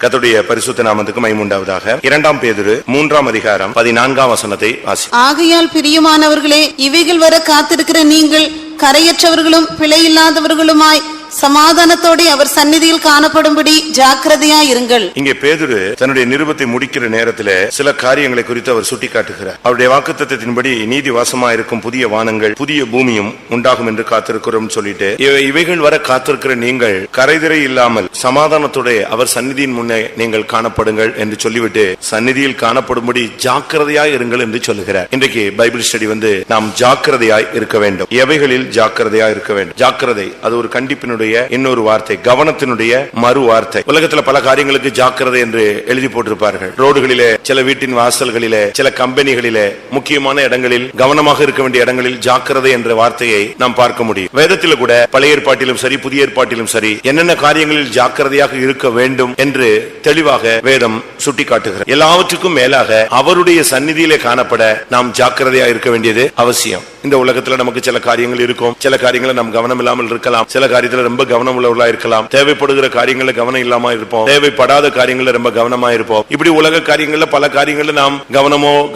கர்த்தருடைய பரிசுத்த நாமத்துக்கு மகிமை உண்டாவதாக. 2 பேதுரு 3 அதிகாரம் 14 வசனத்தை வாசி. ஆகையால் பிரியமானவர்களே, இவைகள் வர காத்திருக்கிற நீங்கள் கரையற்றவர்களும் பிழையில்லாதவர்களுமாய் சமாதானத்தோடு அவர் சந்நிதியில் காணப்படும்படி ஜாக்கிரதையாயிருங்கள். இங்கே பேதுரு தன்னுடைய நிருபத்தை முடிக்கிற நேரத்தில் சில காரியங்களை குறித்து அவர் சுட்டிக்காட்டுகிறார். அவருடைய வாக்குத்தத்தத்தின்படி நீதி வாசமாயிருக்கும் புதிய வானங்கள் புதிய பூமியும் உண்டாகும் என்று காத்திருக்கிறோம் சொல்லிட்டு, இவைகள் வர காத்திருக்கிற நீங்கள் கரைதிரை இல்லாமல் சமாதானத்தோட அவர் சந்நிதியின் முன்னே நீங்கள் காணப்படுங்கள் என்று சொல்லிவிட்டு சந்நிதியில் காணப்படும்படி ஜாக்கிரதையாய் இருங்கள் என்று சொல்லுகிறார். இன்றைக்கு பைபிள் ஸ்டடி நாம் ஜாக்கிரதையாய் இருக்க வேண்டும். எவைகளில் ஜாக்கிரதையாய் இருக்க வேண்டும்? ஜாக்கிரதை அது ஒரு கண்டிப்பினுடைய இன்னொரு வார்த்தை, கவனத்தினுடைய மறு வார்த்தை. உலகத்தில் பல காரியங்களுக்கு ஜாக்கிரதை என்று எழுதி போட்டிருப்பார்கள். ரோடுகளிலே, சில வீட்டின் வாசல்களிலே, சில கம்பெனிகளிலே, முக்கியமான இடங்களில், கவனமாக இருக்க வேண்டிய இடங்களில் ஜாக்கிரதை என்ற வார்த்தையை நாம் பார்க்க முடியும். வேதத்தில் கூட பழைய ஏற்பாட்டிலும் சரி புதிய ஏற்பாட்டிலும் சரி என்னென்ன காரியங்களில் ஜாக்கிரதையாக இருக்க வேண்டும் என்று தெளிவாக வேதம் சுட்டிக்காட்டுகிறது. எல்லாவற்றுக்கும் மேலாக அவருடைய சந்நிதியிலே காணப்பட நாம் ஜாக்கிரதையாக இருக்க வேண்டியது அவசியம். இந்த உலகத்துல நமக்கு சில காரியங்கள் இருக்கும், சில காரியங்களை நாம் கவனம் இல்லாமல் இருக்கலாம், சில காரியத்துல ரொம்ப கவனம் உள்ளவர்களா இருக்கலாம், தேவைப்படுகிற காரியங்கள்ல கவனம் இல்லாம இருப்போம், தேவைப்படாத காரியங்கள்ல ரொம்ப கவனமா இருப்போம். இப்படி உலக காரியங்கள்ல பல காரியங்கள்ல நாம்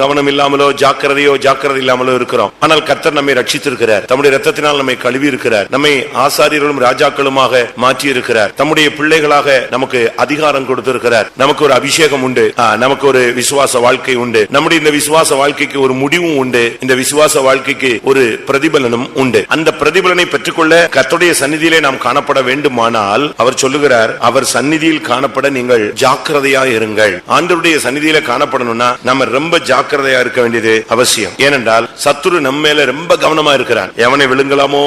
கவனம் இல்லாமலோ ஜாக்கிரதை இல்லாமலோ இருக்கிறோம். ஆனால் கர்த்தர் நம்மை ரட்சித்திருக்கிறார், தம்முடைய இரத்தத்தினால் நம்மை கழுவி இருக்கிறார், நம்மை ஆசாரியர்களும் ராஜாக்களுமாக மாற்றி இருக்கிறார், தம்முடைய பிள்ளைகளாக நமக்கு அதிகாரம் கொடுத்திருக்கிறார், நமக்கு ஒரு அபிஷேகம் உண்டு, நமக்கு ஒரு விசுவாச வாழ்க்கை உண்டு, நம்முடைய இந்த விசுவாச வாழ்க்கைக்கு ஒரு முடிவும் உண்டு, இந்த விசுவாச வாழ்க்கைக்கு ஒரு பிரதிபலனும் உண்டு. அந்த பிரதிபலனை பெற்றுக்கொள்ள கர்த்தருடைய சந்நிதியிலே நாம் காணப்பட வேண்டுமானால் அவர் சொல்லுகிறார், அவர் சந்நிதியில் காணப்பட நீங்கள் ஜாக்கிரதையா இருங்கள். ஆண்டவருடைய சந்நிதியில காணப்படணும்னா நம்ம ரொம்ப ஜாக்கிரதையா இருக்க வேண்டியது அவசியம். ஏனென்றால் சத்துரு நம்ம மேல ரொம்ப கவனமா இருக்கிறான். எவனை விழுங்கலாமோ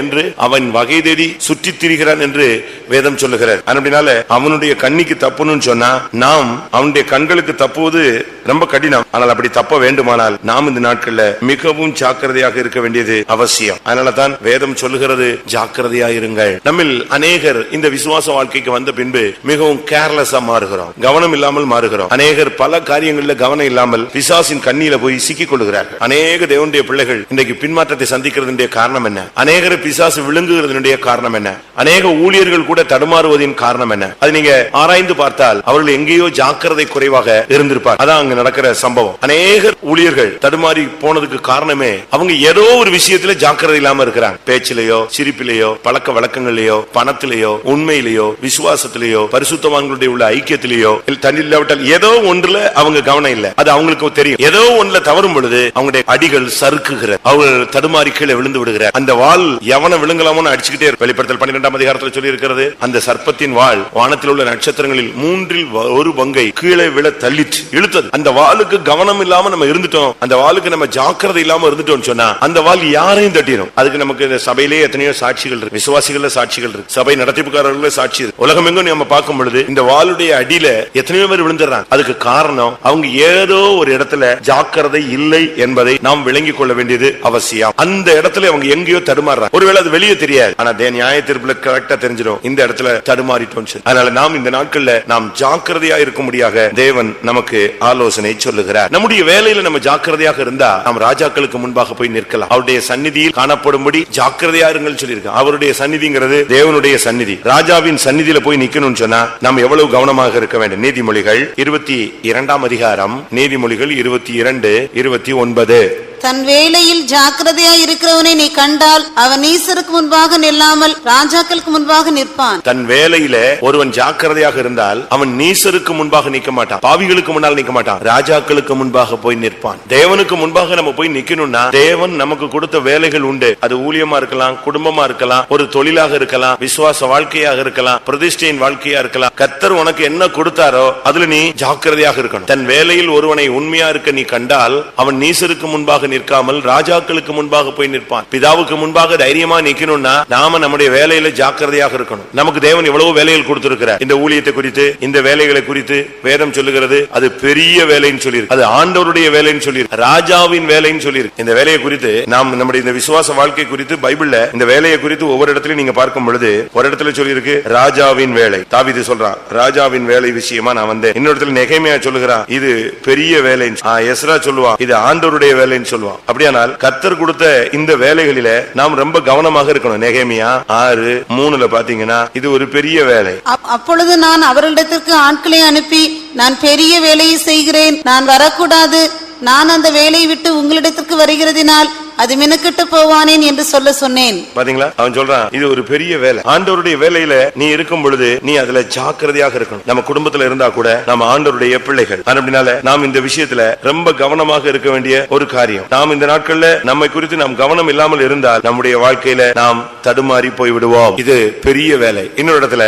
என்று அவன் வகை தேடி சுற்றி திரிகிறான் என்று வேதம் சொல்லுகிறார். அதனால அவனுடைய கண்ணிக்கு தப்பணும்னு சொன்னா நாம் அவனுடைய கண்களுக்கு தப்புவது ரொம்ப கடினம். ஆனால் அப்படி தப்ப வேண்டுமானால் நாம் இந்த நாட்கள்ல மிகவும் ஜாக்கிரதையாக இருக்க வேண்டியது அவசியம். அதனால தான் வேதம் சொல்லுகிறது ஜாக்கிரதையாயிருங்கள். நம்மில் அநேகர் இந்த விசுவாச வாழ்க்கைக்கு வந்த பின்பு மிகவும் கேர்லெஸ்ஸா மாறுகிறோம், கவனம் இல்லாமல் மாறுகிறோம். அநேகர் பல காரியங்களில் கவனம் இல்லாமல் பிசாசின் கண்ணியில போய் சிக்கிக் கொள்கிறார்கள். அநேக தேவனுடைய பிள்ளைகள் இன்றைக்கு பின்மாற்றத்தை சந்திக்கிறதுடைய காரணம் என்ன? அநேகர் பிசாசு விழுங்குகிறதுடைய காரணம் என்ன? அநேக ஊழியர்கள் கூட தடுமாறுவதின் காரணம் என்ன? அது நீங்க ஆராய்ந்து பார்த்தால் அவர்கள் எங்கேயோ ஜாக்கிரதை குறைவாக இருந்திருப்பார். அதான் அங்க நடக்கிற சம்பவம். அநேகர் ஊழியர்கள் தடுமாறி போனதுக்கு காரணமே அவங்க ஏதோ ஒரு விஷயத்துல ஜாக்கிரதை இல்லாம இருக்கிறாங்க. பேச்சிலேயோ, சிரிப்பிலேயோ, பழக்க வழக்கங்களிலேயோ, பணத்திலேயோ, உண்மையிலேயோ, விசுவாசத்திலேயோ, பரிசுத்தவான்களுடைய உள்ள ஐக்கியத்திலேயோ, தன்னில்லாவிட்டால் ஏதோ ஒன்றுல அவங்க கவனம் இல்ல. அது அவங்களுக்கு தெரியும். ஏதோ ஒன்றுல தவறும் பொழுது அவங்களுடைய அடிகள் சறுக்குகிற, அவங்க தடுமாறி கீழே விழுந்து விடுகிறார். அந்த வாள் எவனை விழுங்கலாமோ அடிச்சுக்கிட்டே இருக்கு. வெளிப்படுத்தல் 12ஆம் அதிகாரத்தில் சொல்லி இருக்கிறது, அந்த சர்ப்பத்தின் வாள் வானத்தில் உள்ள நட்சத்திரங்களில் 1/3 கீழே விழ தள்ளிட்டு இழுத்தது. அந்த வாளுக்கு கவனம் இல்லாம நம்ம இருந்துட்டோம், அந்த வாளுக்கு நம்ம ஜாக்கிரதை இல்லாம இருந்துட்டோம் சொன்னா அந்த வாள் யாரையும் தட்டிடும். அதுக்கு நமக்கு இந்த சபையிலேயே எத்தனையோ சாட்சிகள் இருக்கு, விசுவாசிகள் சாட்சிகள் இருக்கு, சபை நடத்திப்புக்காரர்கள் சாட்சி இருக்கு. உலகம் எங்கும் நம்ம பார்க்கும் பொழுது இந்த வாளுடைய அடியில எத்தனையோ பேர் விழுந்துடுறாங்க. அதுக்கு காரணம் அவங்க ஏதோ ஒரு இடத்துல ஜாக்கிரதை இல்லை என்பதை நாம் விளங்கிக் கொள்ள வேண்டியது அவசியம். அந்த இடத்துல அவங்க எங்கேயோ தடுமாறுறாங்க. ஒருவேளை அது வெளியே தெரியாது, ஆனா நியாய தீர்ப்புல கரெக்டா தெரிஞ்சிடும் இந்த இடத்துல தடுமாறிட்டோம். அதனால நாம் இந்த நாட்கள்ல நாம் ஜாக்கிரதையா இருக்கும்படியாக தேவன் நமக்கு ஆலோசனை சொல்லுகிறார். நம்முடைய வேலையில நம்ம ஜாக்கிரதையாக இருந்தா நாம் ராஜாக்களுக்கு முன்பாக போய் நிற்கலாம். அவருடைய சந்நிதியில் காணப்படும்படி ஜாக்கிரதையா இருங்கள் சொல்லியிருக்காங்க. அவருடைய சந்நிதிங்கிறது தேவனுடைய சந்நிதி. ராஜாவின் சந்நிதியில போய் நிக்கணும்னு சொன்னா நாம் எவ்வளவு கவனமாக இருக்க வேண்டும். நீதிமொழிகள் 22ஆம் அதிகாரம், நீதிமொழிகள் 22:29. தன் வேலையில் ஜாக்கிரதையா இருக்கிறவனை நீ கண்டால் அவன் நீசருக்கு முன்பாக நில்லாமல் ராஜாக்களுக்கு முன்பாக நிற்பான். தன் வேலையில ஒருவன் ஜாக்கிரதையாக இருந்தால் அவன் நீசருக்கு முன்பாக நிற்க மாட்டான், பாவிகளுக்கு முன்னால் நிற்க மாட்டான், ராஜாக்களுக்கு முன்பாக போய் நிற்பான். தேவனுக்கு முன்பாக நம்ம போய் நிக்கணும்னா தேவன் நமக்கு கொடுத்த வேலைகள் உண்டு. அது ஊழியமா இருக்கலாம், குடும்பமா இருக்கலாம், ஒரு தொழிலாக இருக்கலாம், விசுவாச வாழ்க்கையாக இருக்கலாம், பிரதிஷ்டையின் வாழ்க்கையா இருக்கலாம். கர்த்தர் உனக்கு என்ன கொடுத்தாரோ அதுல நீ ஜாக்கிரதையாக இருக்கணும். தன் வேலையில் ஒருவனை உண்மையா இருக்க நீ கண்டால் அவன் நீசருக்கு முன்பாக நிற்காமல் ராஜாக்களுக்கு முன்பாக போய் நிற்பான். பிதாவுக்கு முன்பாக தைரியமா நிக்கணும்னா நாம நம்முடைய வேலையில ஜாக்கிரதையாக இருக்கணும். நமக்கு தேவன் எவ்வளவு வேலைகள் கொடுத்திருக்கிறார். இந்த ஊழியத்தை குறித்து, இந்த வேலைகளை குறித்து வேதம் சொல்லுகிறது அது பெரிய வேலைன்னு சொல்லி, அது ஆண்டவருடைய வேலைன்னு சொல்லி, ராஜாவின் வேலைன்னு சொல்லி. இந்த வேலையை குறித்து நாம் நம்முடைய இந்த விசுவாச வாழ்க்கை குறித்து பைபிள்ல இந்த வேலையை குறித்து ஒவ்வொரு இடத்துலயும் நீங்க பார்க்கும் பொழுது ஒரு இடத்துல சொல்லி இருக்கு ராஜாவின் வேலை. தாவீது சொல்றான் ராஜாவின் வேலை விஷயமா நான் வந்தேன். இன்னொரு இடத்துல நெகேமியா சொல்லுகிறான் இது பெரிய வேலைன்னு. எஸ்ரா சொல்லுவான் இது ஆண்டவருடைய வேலைன்னு சொல்லுவான். சொல்லுவான். அப்படியானால் கர்த்தர் கொடுத்த இந்த வேலைகளில நாம் ரொம்ப கவனமாக இருக்கணும். நெகேமியா 6:3 பாத்தீங்கன்னா இது ஒரு பெரிய வேலை. அப்பொழுது நான் அவர்களிடத்திற்கு ஆட்களை அனுப்பி, நான் பெரிய வேலையை செய்கிறேன், நான் வரக்கூடாது, நான் அந்த வேலையை விட்டு உங்களிடத்திற்கு வருகிறதினால் அது மினக்கெட்டு போவானேன் என்று சொல்ல சொன்னேன். பாத்தீங்களா, அவன் சொல்றான் இது ஒரு பெரிய வேலை. ஆண்டவருடைய வேலையில நீ இருக்கும் பொழுது நீ அதுல ஜாக்கிரதையாக இருக்கணும். நம்ம குடும்பத்துல இருந்தா கூட நம்ம ஆண்டவருடைய பிள்ளைகள். அப்படினால நாம் இந்த விஷயத்துல ரொம்ப கவனமாக இருக்க வேண்டிய ஒரு காரியம். நாம் இந்த நாட்கள்ல நம்மை குறித்து நாம் கவனம் இல்லாமல் இருந்தால் நம்முடைய வாழ்க்கையில நாம் தடுமாறி போய் விடுவோம். இது பெரிய வேலை. இன்னொரு இடத்துல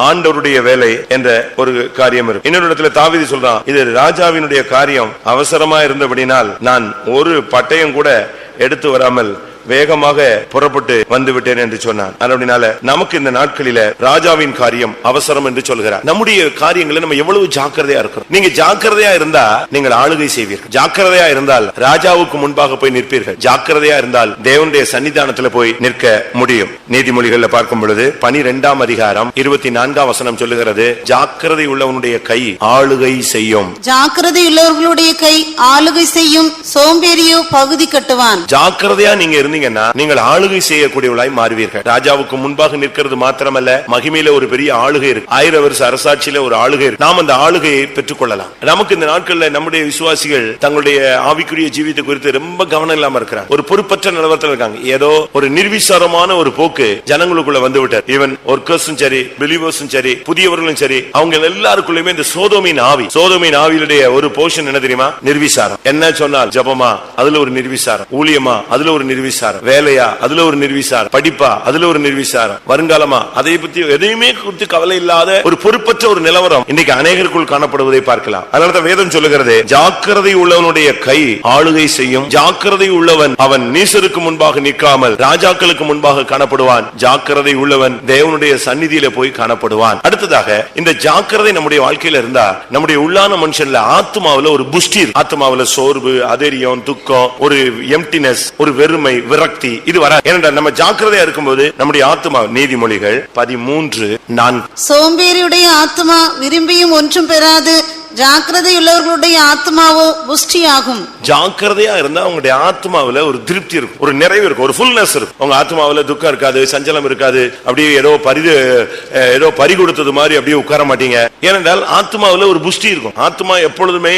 ஆண்டவருடைய வேலை என்ற ஒரு காரியம் இருக்கு. இன்னொரு இடத்துல தாவீது சொல்றான், இது ராஜாவினுடைய காரியம், அவசரமா இருந்தபடினால் நான் ஒரு பட்டயம் கூட எடுத்து வராமல் வேகமாக புறப்பட்டு வந்து விட்டேன் என்று சொன்னான். அப்படினால நமக்கு இந்த நாட்களில ராஜாவின் காரியம் அவசரம் என்று சொல்கிறார். நம்முடைய காரியங்களை நம்ம எவ்வளவு ஜாக்கிரதையா இருக்கிறோம். நீங்க ஜாக்கிரதையா இருந்தா நீங்கள் ஆளுகை செய்வீர்கள். ஜாக்கிரதையா இருந்தால் ராஜாவுக்கு முன்பாக போய் நிற்பீர்கள். ஜாக்கிரதையா இருந்தால் தேவனுடைய சன்னிதானத்துல போய் நிற்க முடியும். நீதிமொழிகள்ல பார்க்கும் பொழுது 12ஆம் அதிகாரம் 24ஆம் வசனம் சொல்லுகிறது, ஜாக்கிரதை உள்ளவனுடைய கை ஆளுகை செய்யும். ஜாக்கிரதை உள்ளவர்களுடைய கை ஆளுகை செய்யும், சோம்பேறியோ பகுதி கட்டுவான். ஜாக்கிரதையா நீங்க நீங்கள் ஆளுகை செய்யக்கூடியவளாய் மாறுவீர்கள். ராஜாவுக்கு முன்பாக நிற்கிறது மாத்திரமல்ல, மகிமையில ஒரு பெரிய ஆளுகை இருக்கு. 1000 வருஷ அரசாட்சியில ஒரு ஆளுகை இருக்கு. நாம் அந்த ஆளுகையை பெற்றுக் கொள்ளலாம். நமக்கு இந்த நாட்கள்ல நம்முடைய விசுவாசிகள் தங்களுடைய ஆவிக்குரிய ஜீவிதத்தை குறித்து ரொம்ப கவனம் இல்லாம இருக்கிறாங்க. ஒரு பொறுப்பற்ற நிலவரத்தில் இருக்காங்க. ஏதோ ஒரு நிர்விசாரமான ஒரு போக்கு ஜனங்களுக்குள்ள வந்து விட்டார். ஈவன் ஒர்க்கர்ஸும் சரி, பிலீவர்ஸும் சரி, புதியவர்களும் சரி, அவங்க எல்லாருக்குள்ளயுமே இந்த சோதோமின் ஆவியுடைய ஒரு போர்ஷன் என்ன தெரியுமா? நிர்விசாரம். என்ன சொன்னால் ஜபமா, அதுல ஒரு நிர்விசாரம். ஊழியமா, அதுல ஒரு நிர்விசாரம். வேலையா, அதுல ஒரு நிர்விசாரம். படிப்பா, அதுல ஒரு நிர்விசாரம். வருங்காலமா, அதை பத்தி எதையுமே குறித்து கவலை இல்லாத ஒரு பொறுப்பற்ற ஒரு நிலவரம் இன்னைக்கு அநேகருக்குள் காணப்படுவதை பார்க்கலாம். அதனாலதான் வேதம் சொல்லுகிறது, ஜாக்கிரதை உள்ளவனுடைய கை ஆளுகை செய்யும். ஜாக்கிரதை உள்ளவன் அவன் நீசருக்கு முன்பாக நிற்காமல் ராஜாக்களுக்கு முன்பாக காணப்படுவான். ஜாக்கிரதை உள்ளவன் தேவனுடைய சந்நிதியில போய் காணப்படுவான். அடுத்ததாக இந்த ஜாக்கிரதை நம்முடைய வாழ்க்கையில இருந்தா நம்முடைய உள்ளான மனுஷன்ல ஆத்மாவுல ஒரு புஷ்டி, ஆத்மாவுல சோர்வு, அதரியம், துக்கம், ஒரு எம்டினஸ், ஒரு வெறுமை, விரக்தி இது வர. ஏனென்றால் நம்ம ஜாக்கிரதையா இருக்கும்போது நம்முடைய ஆத்மா, நீதிமொழிகள் 13:4, சோம்பேறியுடைய ஆத்மா விரும்பியும் ஒன்றும் பெறாது, ஜாக்கிரதை உள்ளவர்களுடைய ஆத்மாவோ புஷ்டியாகும். ஜாக்கிரதையா இருந்தா உங்களுடைய ஆத்மாவுல ஒரு திருப்தி இருக்கும், ஒரு நிறைவு இருக்கும், ஒரு ஃபுல்னஸ் இருக்கும். உங்க ஆத்மாவுல துக்கம் இருக்காது, சஞ்சலம் இருக்காது, அப்படியே ஏதோ பறி கொடுத்தது மாதிரி அப்படியே உட்கார மாட்டீங்க. ஏனென்றால் ஆத்மாவுல ஒரு புஷ்டி இருக்கும். ஆத்மா எப்பொழுதுமே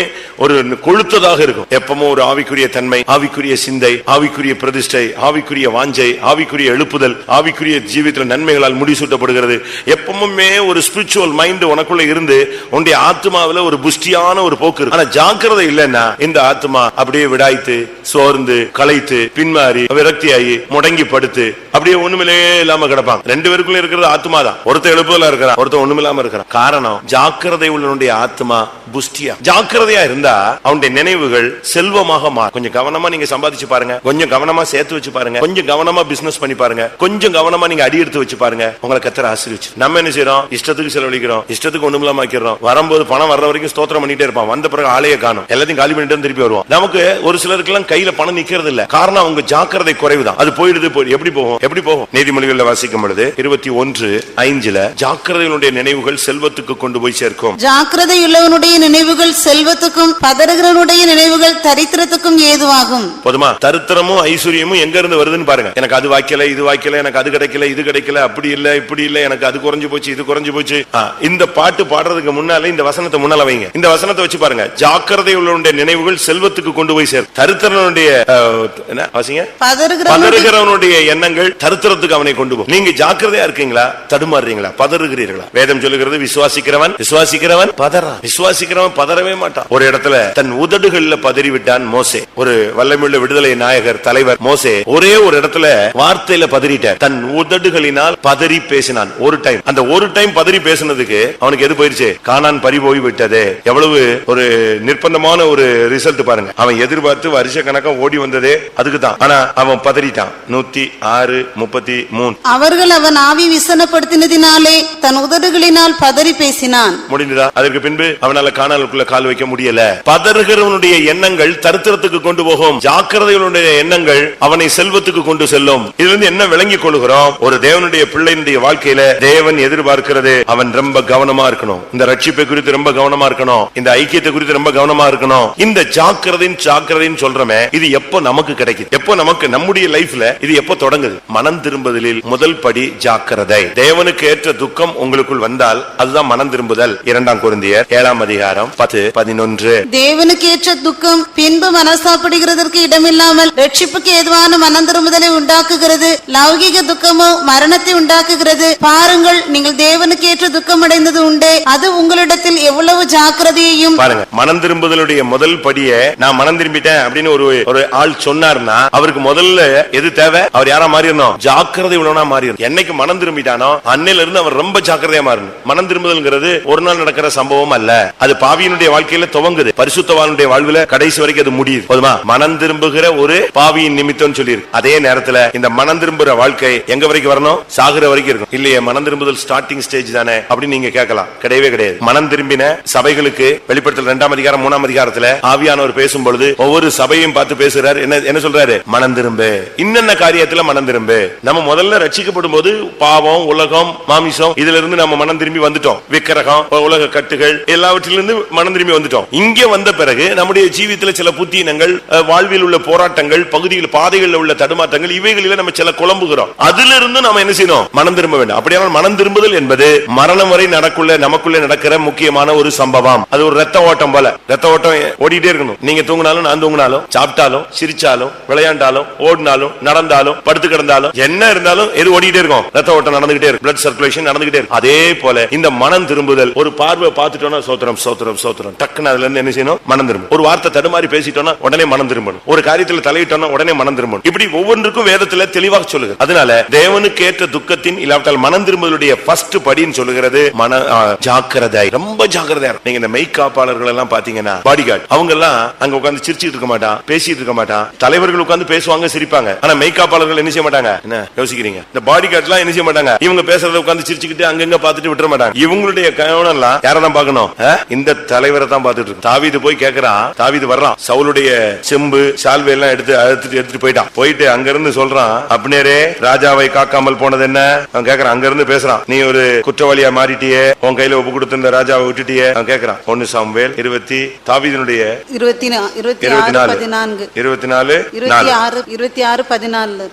ஒரு கொழுத்ததாக இருக்கும். எப்பவும் ஒரு ஆவிக்குரிய தன்மை, ஆவிக்குரிய சிந்தை, ஆவிக்குரிய பிரதிஷ்டை, ஆவிக்குரிய வாஞ்சை, ஆவிக்குரிய எழுப்புதல், ஆவிக்குரிய ஜீவிதத்தில் நன்மைகளால் முடிசூட்டப்படுகிறது. எப்பவுமே ஒரு ஸ்பிரிச்சுவல் மைண்ட் உனக்குள்ள இருந்து உன்னுடைய ஆத்மாவுல ஒரு புஷ்டியான ஒரு போக்கு இருக்கு. ஆனா ஜாக்கிரதை இல்லைன்னா இந்த ஆத்மா அப்படியே விடாய்த்து, சோர்ந்து, களைத்து, பின்மாறி, விரக்தியாகி, முடங்கி படுத்து அப்படியே ஒண்ணுமில்லே இல்லாம கிடப்பாங்க. 2 பேருக்குள்ள இருக்கிறது ஆத்மா தான். ஒருத்தர் எழுப்புதலா இருக்கிறான், ஒருத்தர் ஒண்ணுமில்லாம இருக்கிறான். காரணம், ஜாக்கிரதை உள்ளவனுடைய ஆத்மா புஷ்டியா. ஜாக்கிரதையா இருந்தா அவனுடைய நினைவுகள் செல்வமாக மாறும். கொஞ்சம் கவனமா நீங்க சம்பாதிச்சு பாருங்க, கொஞ்சம் கவனமா சேர்த்து வச்சு பாருங்க, கொஞ்சம் கவனமா பிசினஸ் பண்ணி பாருங்க, கொஞ்சம் கவனமா நீங்க அடி எடுத்து வச்சு பாருங்க, உங்களை கர்த்தர் ஆசீர்வதிச்சு. நம்ம என்ன செய்யறோம்? இஷ்டத்துக்கு செலவழிக்கிறோம், இஷ்டத்துக்கு ஒண்ணுமில்லாம ஆக்கிறோம். வரும்போது பணம் வர்ற வரைக்கும் ஸ்தோத்திரம் பண்ணிட்டே இருப்பான், வந்த பிறகு ஆளையே காணும், எல்லாத்தையும் காலி பண்ணிட்டு திருப்பி வருவான். நமக்கு ஒரு சிலருக்கு எல்லாம் கையில பணம் நிக்கிறது இல்ல. காரணம் அவங்க ஜாக்கிரதை குறைவுதான். அது போயிடுது. எப்படி போகும்? நீதிமொழிகள்ல வாசிக்கும் பொழுது 21:5 ஜாக்கிரதையுடைய நினைவுகள் செல்வத்துக்கு கொண்டு போய் சேர்க்கும். ஜாக்கிரதை உள்ளவனுடைய நினைவுகள் செல்வத்துக்கும், பதறுகிறவனுடைய நினைவுகள் தரித்திரத்துக்கும் ஏதுவாகும். போதுமா? தரித்திரமும் ஐஸ்வர்யமும் எங்க இருந்து வருதுன்னு பாருங்க. எனக்கு அது வாய்க்கல, இது வாய்க்கல, எனக்கு அது கிடைக்கல, இது கிடைக்கல, அப்படி இல்ல, இப்படி இல்ல, எனக்கு அது குறைஞ்சு போச்சு, இது குறைஞ்சு போச்சு. இந்த பாட்டு பாடுறதுக்கு முன்னால இந்த வசனத்தை முன்னால வைங்க. இந்த வசனத்தை வச்சு பாருங்க. ஜாக்கிரதை உள்ளவனுடைய நினைவுகள் செல்வத்துக்கு கொண்டு போய் சேரும். தரித்திரனுடைய பதறுகிறவனுடைய எண்ணங்கள் தரித்திரத்துக்கு அவனை கொண்டு போகும். நீங்க ஜாக்கிரதையா இருக்கீங்களா? தடுமாறுறீங்களா? பதறுகிறீர்களா? வேதம் சொல்லுகிறது, விசுவாசிக்கிறவன் பதறான். விசுவாசிக்கிறவன் பதறவே மாட்டான். ஒரு இடத்துல தன் உதடுகள்ல பதறி விட்டான் மோசே. ஒரு வல்லமையுள்ள விடுதலை நாயகர் தலைவர் மோசே ஒரே ஒரு இடத்துல வார்த்தையில பதறிட்டார். தன் உதடுகளினால் பதறி பேசினான். ஒரு டைம், அந்த ஒரு டைம் பதறி பேசினதுக்கு அவனுக்கு எது போயிருச்சு? கானான் பறி போய் விட்டது. எவ்வளவு ஒரு நிர்பந்தமான ஒரு ரிசல்ட் பாருங்க. அவன் எதிர்பார்த்து வருஷ கணக்கா ஓடி வந்ததே அதுக்கு தான். ஆனா அவன் பதறிட்டான். 106:33 அவர்கள் அவன் ஆவி விசனப்படுத்தினதினாலே தன் உதடுகளினால் பதறி பேசினான். முடிந்ததா? அதற்கு பின்பு அவனால கானானுக்குள்ள கால் வைக்க முடியல. பதறுகிறவனுடைய எண்ணங்கள் தரித்திரத்துக்கு கொண்டு போகும். ஜாக்கிரதைகளுடைய எண்ணங்கள் அவனை செல்வத்துக்கு கொண்டு செல்லும். இதுல இருந்து என்ன விளங்கிக் கொள்கிறோம்? ஒரு தேவனுடைய பிள்ளையினுடைய வாழ்க்கையில தேவன் எதிர்பார்க்கிறது அவன் ரொம்ப கவனமா இருக்கணும். இந்த ரட்சிப்பை குறித்து ரொம்ப கவனமா இருக்கணும். இருக்கணும், இந்த ஐக்கியத்தை குறித்து ரொம்ப கவனமா இருக்கணும். இந்த ஜாக்கிரதைன்னு சொல்றமே, இது எப்போ நமக்கு கிடைக்குது? எப்போ நமக்கு நம்முடைய லைஃப்ல இது எப்போ தொடங்குது? மனம் திரும்புதலில் முதல் படி ஜாக்கிரதை. தேவனுக்கு ஏற்ற துக்கம் உங்களுக்குள் வந்தால் அதுதான் மனம் திரும்புதல். 2 கொரிந்தியர் 7 அதிகாரம் 10-11. தேவனுக்கு ஏற்ற துக்கம் பின்பு மனசாப்படுகிறதற்கு இடமில்லாமல் ரட்சிப்புக்கு ஏதுவான மனம் திரும்புதலை உண்டாக்குகிறது. லௌகிக துக்கமோ மரணத்தை உண்டாக்குகிறது. பாருங்கள், நீங்கள் தேவனுக்கு ஏற்ற துக்கம் அடைந்தது உண்டே, அது உங்களிடத்தில் எவ்வளவு ஜாக்கிரதையையும். பாருங்க, மனம் திரும்புதலுடைய முதல் படியே நான் மனம் திரும்பிட்டேன் அப்படின்னு ஒரு ஆள் சொன்னார்னா அவருக்கு முதல்ல எது தேவை? அவர் யாரா மாறிடணும்? ஜாக்கிரதை உள்ளவனா மாறிடணும். என்னைக்கு மனம் திரும்பிட்டானோ அன்னையில இருந்து அவர் ரொம்ப ஜாக்கிரதையா மாறணும். மனம் திரும்புதல்ங்கிறது ஒரு நாள் நடக்கிற சம்பவம் அல்ல. அது பாவியினுடைய வாழ்க்கையில துவங்குது, பரிசுத்தவானுடைய வாழ்வுல கடைசி வரைக்கும் அது முடியுது. போதுமா? மனம் திரும்புகிற ஒரு பாவியின் நிமித்தம் சொல்லி இருக்கு. அதே நேரத்துல இந்த மனம் திரும்புற வாழ்க்கை எங்க வரைக்கும் வரணும்? சாகுற வரைக்கும் இருக்கும். இல்லையே, மனம் திரும்புதல் ஸ்டார்டிங் ஸ்டேஜ் தானே அப்படின்னு நீங்க கேட்கலாம். கிடையவே கிடையாது. மனம் திரும்பின சபைகளுக்கு வெளிப்படுத்தல் 2 அதிகாரம் 3 அதிகாரத்துல ஆவியானவர் பேசும்பொழுது ஒவ்வொரு சபையும் பார்த்து பேசுறாரு. என்ன சொல்றாரு? மனம் திரும்பு, இன்னென்ன காரியத்துல மனம் திரும்பு. நம்ம முதல்ல ரட்சிக்கப்படும் போது பாவம், உலகம், மாமிசம் இதுல இருந்து நம்ம மனம் திரும்பி வந்துட்டோம். விக்கிரகம், உலக கட்டுகள் எல்லாவற்றிலிருந்து மனம் திரும்பி வந்துட்டோம். இங்க வந்த பிறகு நம்முடைய ஜீவிதத்துல சில புத்தீனங்கள், வாழ்வில் உள்ள போராட்டங்கள், பகுதியில் பாதைகளில் உள்ள தடுமாற்றங்கள், இவைகளில நம்ம சில குழம்புகிறோம். அதுல இருந்து நம்ம என்ன செய்யணும்? மனம் திரும்ப வேண்டும். அப்படியான மனம் திரும்புதல் என்பது மரணம் வரை நமக்குள்ள நடக்கிற முக்கியமான ஒரு சம்பவம். அது ஒரு ரத்த ஓட்டம் போல. ரத்த ஓட்டம் ஓடிட்டே இருக்கணும். நீங்க தூங்கினாலும், நான் தூங்கினாலும், சாப்பிட்டாலும், சிரிச்சாலும், விளையாண்டாலும், ஓடினாலும், நடந்தாலும், படுத்து கிடந்தாலும், என்ன இருந்தாலும் எது ஓடிட்டே இருக்கும்? ரத்த ஓட்டம் நடந்துகிட்டே இருக்கும். பிளட் சர்க்குலேஷன் நடந்துகிட்டே இருக்கும். அதே போல இந்த மனம் திரும்புதல், ஒரு பார்வை பார்த்துட்டோம்னா சோத்திரம் சோத்திரம் சோத்திரம், டக்குன்னு அதுல இருந்து என்ன செய்யணும்? மனம் திரும்பணும். ஒரு வார்த்தை தடுமாறி பேசிட்டோம்னா உடனே மனம் திரும்பணும். ஒரு காரியத்துல தலையிட்டோம்னா உடனே மனம் திரும்பணும். இப்படி ஒவ்வொன்றுக்கும் வேதத்துல தெளிவாக சொல்லுது. அதனால தேவனுக்கு ஏற்ற துக்கத்தின் இல்லாவிட்டால் மனம் திரும்புதலுடைய ஃபர்ஸ்ட் படின்னு சொல்லுகிறது ஜாக்கிரதை. ரொம்ப ஜாக்கிரதையா. நீங்க இந்த மெய்காப்பாளர்கள் எல்லாம் பாத்தீங்கன்னா, பாடிகார்டு, அவங்க எல்லாம் அங்க உட்கார்ந்து சிரிச்சிட்டு இருக்க மாட்டான், பேசிட்டு இருக்க மாட்டான். தலைவர்கள் உட்கார்ந்து பேசுவாங்க, சிரிப்பாங்க. ஆனா மெய்காப்பாளர்கள் என்ன செய்ய மாட்டாங்க? என்ன யோசிக்கிறீங்க? இந்த பாடிகார்டு எல்லாம் என்ன செய்ய மாட்டாங்க? இவங்க பேசுறத உட்கார்ந்து சிரிச்சுக்கிட்டு அங்கங்க பாத்துட்டு விட்டுற மாட்டாங்க. இவங்களுடைய கவனம் எல்லாம் யாரதான் பார்க்கணும்? இந்த தலைவரை தான் பார்த்துட்டு இருக்கு. தாவீது போய் கேட்கறான். தாவீது வர்றான், சவுலுடைய செம்பு சால்வை எல்லாம் எடுத்துட்டு போயிட்டான். போயிட்டு அங்க இருந்து சொல்றான், அப்னேரே, ராஜாவை காக்காமல் போனது என்ன? அவன் கேட்கறான். அங்க இருந்து பேசுறான், நீ ஒரு குற்றவாளியா மாறிட்டியே, உன் கையில ஒப்பு கொடுத்திருந்த ராஜாவை விட்டுட்டியே. அவன் கேட்கறான். 1 சாமுவேல் 20 தாவீதினுடைய 24:14.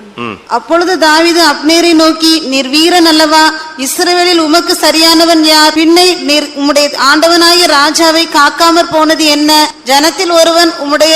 அப்பொழுது தாவீது அப்னேரை நோக்கி, நீர் வீரன் அல்லவா? இஸ்ரவேலில் உமக்கு சரியானவன் யார்? பின்னை நீர் உம்முடைய ஆண்டவனாகிய ராஜாவை காக்காமற் போனது என்ன? ஜனத்தில் ஒருவன் உம்முடைய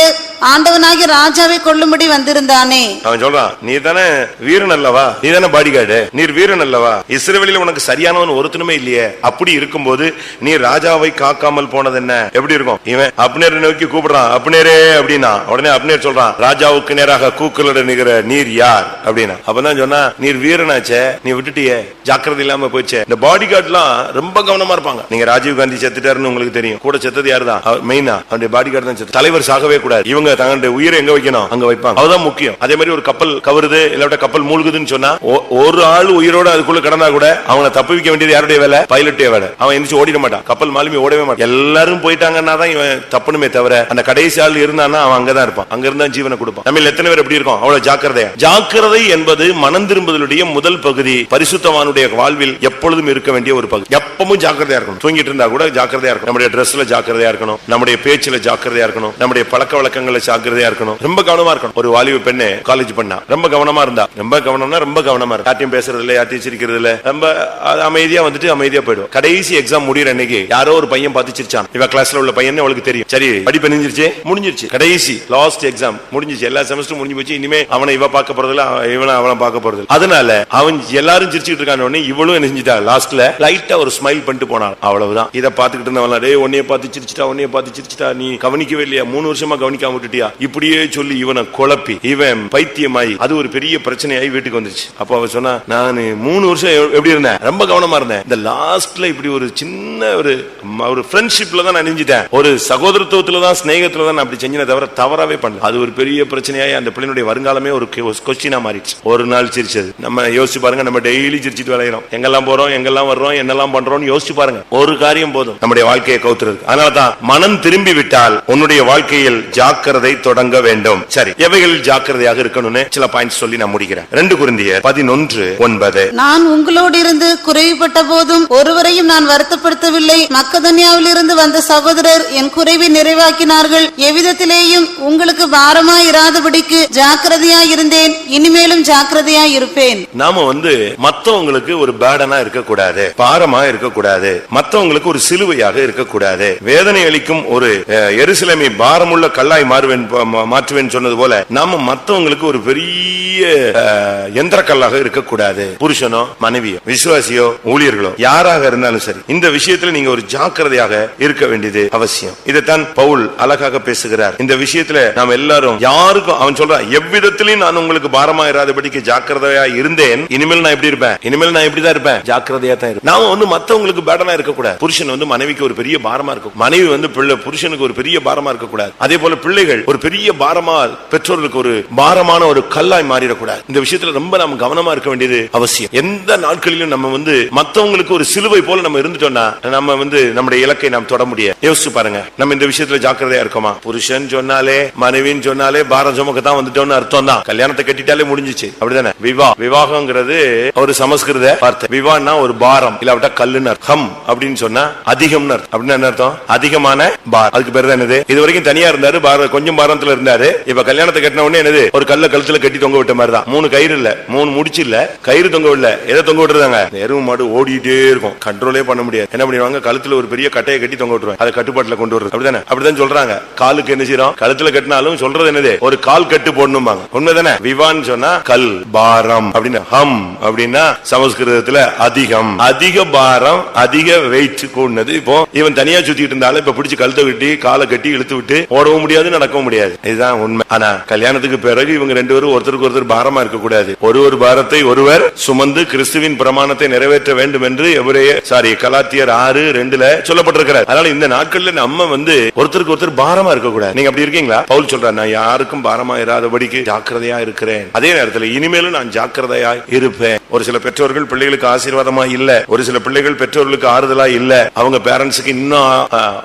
ஆண்டவனாகிய ராஜாவை கொல்லும்படி வந்திருந்தானே. அவன் சொல்றான், நீ தானே வீரன் அல்லவா? நீ தானே பாடிகார்டு? நீர் வீரன் அல்லவா? இஸ்ரவேலில் உனக்கு சரியானவன் ஒருத்தனுமே இல்லையே. அப்படி இருக்கும்போது நீ ராஜாவை காக்காமல் போனது என்ன? எப்படி இருக்கும்? இவன் அப்னேரை நோக்கி கூப்பிடுறான், அப்னேரே அப்படின்னா. உடனே அப்னேர் சொல்றான், ராஜாவுக்கு நேராக கூக்குலட நிகிற நீர் யார் அப்படின்னா. அப்பதான் சொன்னா, நீர் வீரனாச்சே, நீ விட்டுட்டியே, ஜாக்கிரதை இல்லாம போயிச்சே. இந்த பாடிகார்டு எல்லாம் ரொம்ப கவனமா இருப்பாங்க. நீங்க ராஜீவ் காந்தி செத்துட்டாருன்னு உங்களுக்கு தெரியும். கூட செத்தது யாரு தான்? மெயினா அவருடைய பாடிகார்டு தான். தலைவர் சாகவே கூடாது. இவங்க தங்களுடைய உயிரை எங்க வைக்கணும்? அங்க வைப்பாங்க. அதுதான் முக்கியம். அதே மாதிரி ஒரு கப்பல் கவருது, இல்லாட்ட கப்பல் மூழ்குதுன்னு சொன்னா ஒரு ஆள் உயிரோட அதுக்குள்ள கடந்தா கூட அவனை தப்புவிக்க வேண்டியது யாருடைய வேலை? பைலட்டுடைய வேலை. அவன் எந்திரிச்சு ஓடிட மாட்டான். கப்பல் மாலுமி ஓடவே மாட்டான். எல்லாரும் போயிட்டாங்கன்னா தான் இவன் தப்புனுமே தவிர, அந்த கடைசி ஆள் இருந்தானா அவன் அங்கதான் இருப்பான். அங்க இருந்தா ஜீவனை கொடுப்பான். நம்ம எத்தனை பேர் எப்படி இருக்கும்? அவ்வளவு ஜாக்கிரதையா. ஜாக்கிரதை என்பது மனம் திரும்புதலுடைய முதல் பகுதி. பரிசுத்தவானுடைய வாழ்வில் எப்பொழுதும் இருக்க வேண்டிய ஒரு பகுதி. எப்பவும் ஜாக்கிரதையா இருக்கணும். தூங்கிட்டு இருந்தா கூட ஜாக்கிரதையா இருக்கணும். நம்முடைய ட்ரெஸ்ல ஜாக்கிரதையா இருக்கணும். நம்முடைய பேச்சுல ஜாக்கிரதையா இருக்கணும். நம்முடைய பழக்க வழக்கங்கள் ஜாக்கிரதையா இருக்கணும். ரொம்ப கவனமா இருக்கணும். ஒரு வாலிப பெண்ணு காலேஜ் பண்ணா, ரொம்ப கவனமா இருந்தா. ரொம்ப கவனம்னா ரொம்ப கவனமா இருக்கு. யார்ட்டையும் பேசுறது இல்ல, யார்ட்டையும் சிரிக்கிறது இல்ல. ரொம்ப அமைதியா வந்துட்டு அமைதியா போயிடும். கடைசி எக்ஸாம் முடியற அன்னைக்கு யாரோ ஒரு பையன் பார்த்து சிரிச்சான். இவ கிளாஸ்ல உள்ள பையன் அவளுக்கு தெரியும். சரி, படிப்பு முடிஞ்சிருச்சு. கடைசி லாஸ்ட் எக்ஸாம் முடிஞ்சிருச்சு. எல்லா செமஸ்டரும் முடிஞ்சு போச்சு. இனிமே அவனை இவ பார்க்க போறதில்ல, இவனை அவனை பார்க்க போறதில்ல. அதனால அவன் எல்லாரும் சிரிச்சுட்டு இருக்கான இவளும் என்ன செஞ்சிட்டா, லாஸ்ட்ல லைட்டா ஒரு ஸ்மைல் பண்ணிட்டு போனான். அவ்வளவுதான். இதை பார்த்துக்கிட்டு இருந்தவன், டேய் உன்னைய பார்த்து சிரிச்சிட்டா, நீ கவனிக்கவே இல்லையா? 3 வருஷமா கவனிக்காம விட்டுட்டியா? இப்படியே சொல்லி இவனை குழப்பி இவன் பைத்தியமாயி அது ஒரு பெரிய பிரச்சனையாகி வீட்டுக்கு வந்துச்சு. அப்ப அவ சொன்னா, நான் 3 வருஷம் எப்படி இருந்தேன்? ரொம்ப கவனமா இருந்தேன். இந்த லாஸ்ட்ல இப்படி ஒரு சின்ன ஒரு ஃப்ரெண்ட்ஷிப்ல தான் நான் நினைஞ்சிட்டேன். ஒரு சகோதரத்துவத்துல தான், ஸ்நேகத்துல தான் அப்படி செஞ்சேனே தவிர தவறாவே பண்ணல. அது ஒரு பெரிய பிரச்சனையாகி அந்த பிள்ளைனுடைய வருங்காலமே ஒரு கொஸ்டினா மாறிடுச்சு. ஒரு நாள் சிரிச்சது. நம்ம யோசிச்சு பாருங்க, நம்ம டெய்லி சிரிச்சிட்டு விளையாடுறோம். எங்கெல்லாம் போறோம், எங்கெல்லாம் வர்றோம், என்னெல்லாம் பண்றோம்னு யோசிச்சு பாருங்க. ஒரு காரியம் போதும் நம்முடைய வாழ்க்கையை கவுத்துறது. அதனாலதான் மனம் திரும்பி விட்டால் உன்னுடைய வாழ்க்கையில் ஜாக்கிரதை ஜாக்கிரதை தொடங்க வேண்டும். சரி, எவைகளில் ஜாக்கிரதையாக இருக்கணும்னு சில பாயிண்ட்ஸ் சொல்லி நான் முடிக்கிறேன். 2 கொரிந்தியர் 11:9. நான் உங்களோடு இருந்து குறைவுபட்ட போதும் ஒருவரையும் நான் வருத்தப்படுத்தவில்லை. மக்கதனியாவில் இருந்து வந்த சகோதரர் என் குறைவை நிறைவாக்கினார்கள். எவ்விதத்திலேயும் உங்களுக்கு பாரமாய் இராதபடிக்கு ஜாக்கிரதையாய் இருந்தேன். இனிமேலும் ஜாக்கிரதையாய் இருப்பேன். நாம மத்தவங்களுக்கு ஒரு பேடனா இருக்கக்கூடாது, பாரமா இருக்கக்கூடாது, மத்தவங்களுக்கு ஒரு சிலுவையாக இருக்கக்கூடாது. வேதனை அளிக்கும் ஒரு எருசலேமை பாரமுள்ள கல்லாய் மாற்றுவேன் சொன்னது போல நாம மத்தவங்களுக்கு ஒரு பெரிய எந்திர கல்லாக இருக்கக்கூடாது. புருஷனோ மனைவியோ விசுவாசியோ ஊழியர்களோ யாராக இருந்தாலும் சரி, இந்த விஷயத்துல நீங்க ஒரு ஜாக்கிரதையாக இருக்க வேண்டியது அவசியம். இதைத்தான் பவுல் அழகாக பேசுகிறார். இந்த விஷயத்துல நாம் எல்லாரும் யாருக்கும் அவன் சொல்ற எவ்விதத்திலையும் நான் உங்களுக்கு பாரமா இராதபடிக்கு ஜாக்கிரதையா இருந்தேன். இனிமேல் நான் எப்படி இருப்பேன்? இனிமேல் நான் இப்படிதான் இருப்பேன், ஜாக்கிரதையா தான் இருப்பேன். நாம மத்தவங்களுக்கு பேடனா இருக்கக்கூடாது. புருஷன் மனைவிக்கு ஒரு பெரிய பாரமா இருக்கும், மனைவி புருஷனுக்கு ஒரு பெரிய பாரமா இருக்கக்கூடாது. அதே போல பிள்ளைகள் ஒரு பெரிய பாரமா, பெற்றோர்களுக்கு ஒரு பாரமான ஒரு கல்லாய் மாறிடக்கூடாது. இந்த விஷயத்துல ரொம்ப நம்ம கவனமா இருக்க வேண்டியது அவசியம். எந்த நாட்களிலும் நம்ம மத்தவங்களுக்கு ஒரு சிலுவை போல நம்ம இருந்துட்டோம்னா நம்ம நம்முடைய இலக்கை நாம் தொட முடியாது. யோசிச்சு பாருங்க, நம்ம இந்த விஷயத்துல ஜாக்கிரதையா இருக்கோமா? புருஷன் சொன்னாலே மனைவின்னு சொன்னாலே பாரம் சுமக்க தான் வந்துட்டோம்னு அர்த்தம் தான். கல்யாணத்தை கட்டிட்டாலே முடிஞ்சிச்சு, அப்படிதானே? விவாகங்கிறது ஒரு சமஸ்கிருத வார்த்தை. விவான்னா ஒரு பாரம், இல்லாவிட்டா கல்லுன்னு அர்த்தம். அப்படின்னு சொன்னா அதிகம் அப்படின்னு அர்த்தம், அதிகமான பாரம். அதுக்கு பேர் தான் என்னது? இது வரைக்கும் தனியா இருந்தாரு, கொஞ்சம் பாரத்துல இருந்தாரு. இப்ப கல்யாணத்தை கட்டின உடனே என்னது? ஒரு கல்ல கழுத்துல கட்டி தொங்க விட்ட மாதிரி தான். 3 கயிறு இல்ல, 3 முடிச்சு இல்ல, கயிறு தொங்க விடல. எதை தொங்க விட்டுறாங்க? எருவு மாடு ஓடிட்டே இருக்கும், கண்ட்ரோலே பண்ண முடியாது. என்ன பண்ணுவாங்க? கழுத்துல ஒரு பெரிய கட்டையை கட்டி தொங்க விட்டுருவாங்க, அதை கட்டுப்பாட்டுல கொண்டு வருது. அப்படிதானே? அப்படிதான் சொல்றாங்க. காலுக்கு என்ன செய்யறோம்? கழுத்துல கட்டினாலும் சொல்றது என்னது? ஒரு கால் கட்டு போடணும்பாங்க. உண்மைதானே? விவான்னு சொன்னா கல், பாரம் அப்படின்னு. ஹம் அப்படின்னா சமஸ்கிருதத்துல அதிகம், அதிக பாரம், அதிக வெயிட் கூடனது. இப்போ இவன் தனியா சுத்திட்டு இருந்தாலும் இப்ப பிடிச்சு கழுத்தை கட்டி காலை கட்டி இழுத்து விட்டு ஓடவும் முடியாது, நடக்கவும் முடியாது. இதுதான் உண்மை. ஆனா கல்யாணத்துக்கு பிறகு இவங்க 2 பேரும் ஒருத்தருக்கு ஒருத்தர் பாரமா இருக்க கூடாது. ஒரு பாரத்தை ஒருவர் சுமந்து கிறிஸ்துவின் பிரமாணத்தை நிறைவேற்ற வேண்டும் என்று கலாத்தியர் 6:2 சொல்லப்பட்டிருக்கிறார். அதனால இந்த நாட்கள்ல நம்ம ஒருத்தருக்கு ஒருத்தர் பாரமா இருக்க கூடாது. நீங்க அப்படி இருக்கீங்களா? பவுல் சொல்றார், நான் யாருக்கும் பாரமா இராதபடிக்கு ஜாக்கிரதையா இருக்கிறேன். அதே நேரத்தில் இனிமேலும் நான் ஜாக்கிரதையா இருப்பேன். ஒரு சில பெற்றோர்கள் பிள்ளைகளுக்கு ஆசீர்வாதமா இல்ல, ஒரு சில பிள்ளைகள் பெற்றோர்களுக்கு ஆறுதலா இல்ல. அவங்க பேரண்ட்ஸுக்கு இன்னும்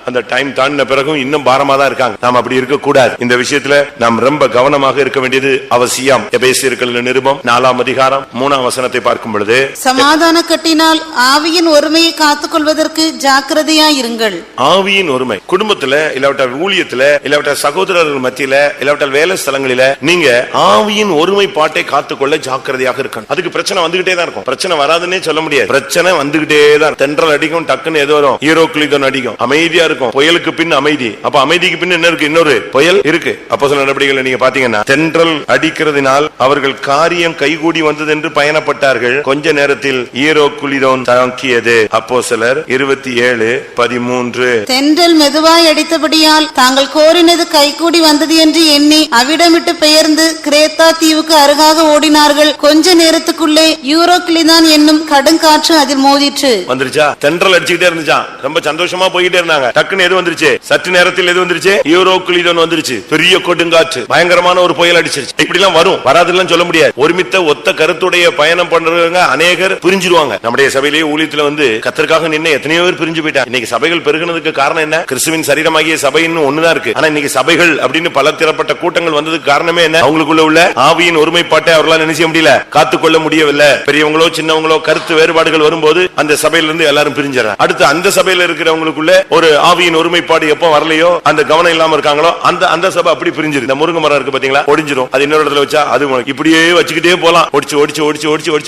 அந்த டைம் தாண்டின பிறகும் இன்னும் பாரமா தான் இருக்காங்க. நாம் அப்படி இருக்க கூடாது. இந்த விஷயத்துல நாம் ரொம்ப கவனமாக இருக்க வேண்டியது அவசியம். எபேசியர்கள் நிருபம் 4:3 பார்க்கும் பொழுது, சமாதான கட்டினால் ஆவியின் ஒருமையை காத்துக் கொள்வதற்கு ஜாக்கிரதையாயிருங்கள். ஆவியின் ஒருமை குடும்பத்துல, இல்லாவிட்ட ஊழியத்துல, இல்லாவிட்ட சகோதரர்கள் மத்தியில, இல்லாவிட்ட வேலை ஸ்தலங்களில நீங்க ஆவியின் ஒருமைப்பாட்டை காத்துக்கொள்ள ஜாக்கிரதையாக இருக்கணும். அதுக்கு பிரச்சனை வந்துகிட்டே தான் இருக்கும். பிரச்சனை வராதுன்னே சொல்ல முடியாது, பிரச்சனை வந்துகிட்டே தான். தென்றல் அடிக்கும், டக்குன்னு ஏதோ வரும், ஈரோக்லிதோன் அடிக்கும், அமைதியா இருக்கும். புயலுக்கு பின் அமைதி. அப்ப அமைதிக்கு பின் என்ன இருக்கு? இன்னொரு புயல் இருக்கு. அப்போஸ்தலர் நடவடிக்கைகளை நீங்க பாத்தீங்கன்னா, தென்றல் அடிக்கிறதுனால் அவர்கள் காரியம் கைகூடி வந்தது என்று பயணப்பட்டார்கள், கொஞ்ச நேரத்தில் ஈரோக்லிதோன் தாக்கியது. அப்போஸ்தலர் 27:13. தென்றல் மெதுவாய் அடித்தபடியால் தாங்கள் கோரினது கைகூடி வந்தது என்று எண்ணி அவிடமிட்டு பெயர்ந்து கிரேத்தா தீவுக்கு அருகாக ஓடினார்கள். கொஞ்ச நேரத்துக்குள்ளே யூரோக்லிதான் என்னும் கடுங்காற்று அதில் மோதிற்று. வந்துருச்சா? தென்றல் அடிச்சுக்கிட்டே இருந்துச்சா, ரொம்ப சந்தோஷமா போயிட்டே இருந்தாங்க. டக்குன்னு எது வந்துருச்சு? சற்று நேரத்தில் எது வந்துருச்சு? யூரோக்லிதோன் வந்துருச்சு. பெரிய கொடுங்காற்று, பயங்கரமான ஒரு புயல் அடிச்சிருச்சு. இப்படி எல்லாம் வரும், வராதுன்னு சொல்ல முடியாது. ஒருமித்த ஒத்த கருத்துடைய பயணம் பண்றவங்க அநேகர் பிரிஞ்சிருவாங்க. நம்முடைய சபையிலேயே ஊழியத்துல கர்த்தருக்காக நின்று எத்தனையோ பேர் பிரிஞ்சு போயிட்டாங்க. இன்னைக்கு சபைகள் பெருகினதுக்கு காரணம் என்ன? கிறிஸ்துவின் சரீரமாகிய சபை இன்னும் ஒண்ணுதான் இருக்கு. ஆனா இன்னைக்கு சபைகள் அப்படின்னு பல திறப்பட்ட கூட்டங்கள் வந்ததுக்கு காரணமே என்ன? அவங்களுக்குள்ள உள்ள ஆவியின் ஒருமைப்பாட்டை அவர்களால் என்ன செய்ய முடியல, காத்துக்கொள்ள முடியவில்லை. பெரியவங்களோ சின்னவங்களோ கருத்து வேறுபாடுகள் வரும்போது அந்த சபையில இருந்து எல்லாரும் பிரிஞ்சாங்க. அடுத்து அந்த சபையில இருக்கிறவங்களுக்குள்ள ஒரு ஆவியின் ஒருமைப்பாடு எப்ப வரலையோ, அந்த கவனம் இல்லாம இருக்காங்களோ, அந்த சபை அப்படி பிரிஞ்சிரு. இந்த முருங்கை மரம் இருக்கு பாத்தீங்களா, ஒடிஞ்சிரும். அது இன்னொரு இடத்துல வச்சா அது இப்படியே வச்சுக்கிட்டே போலாம், ஒடிச்சு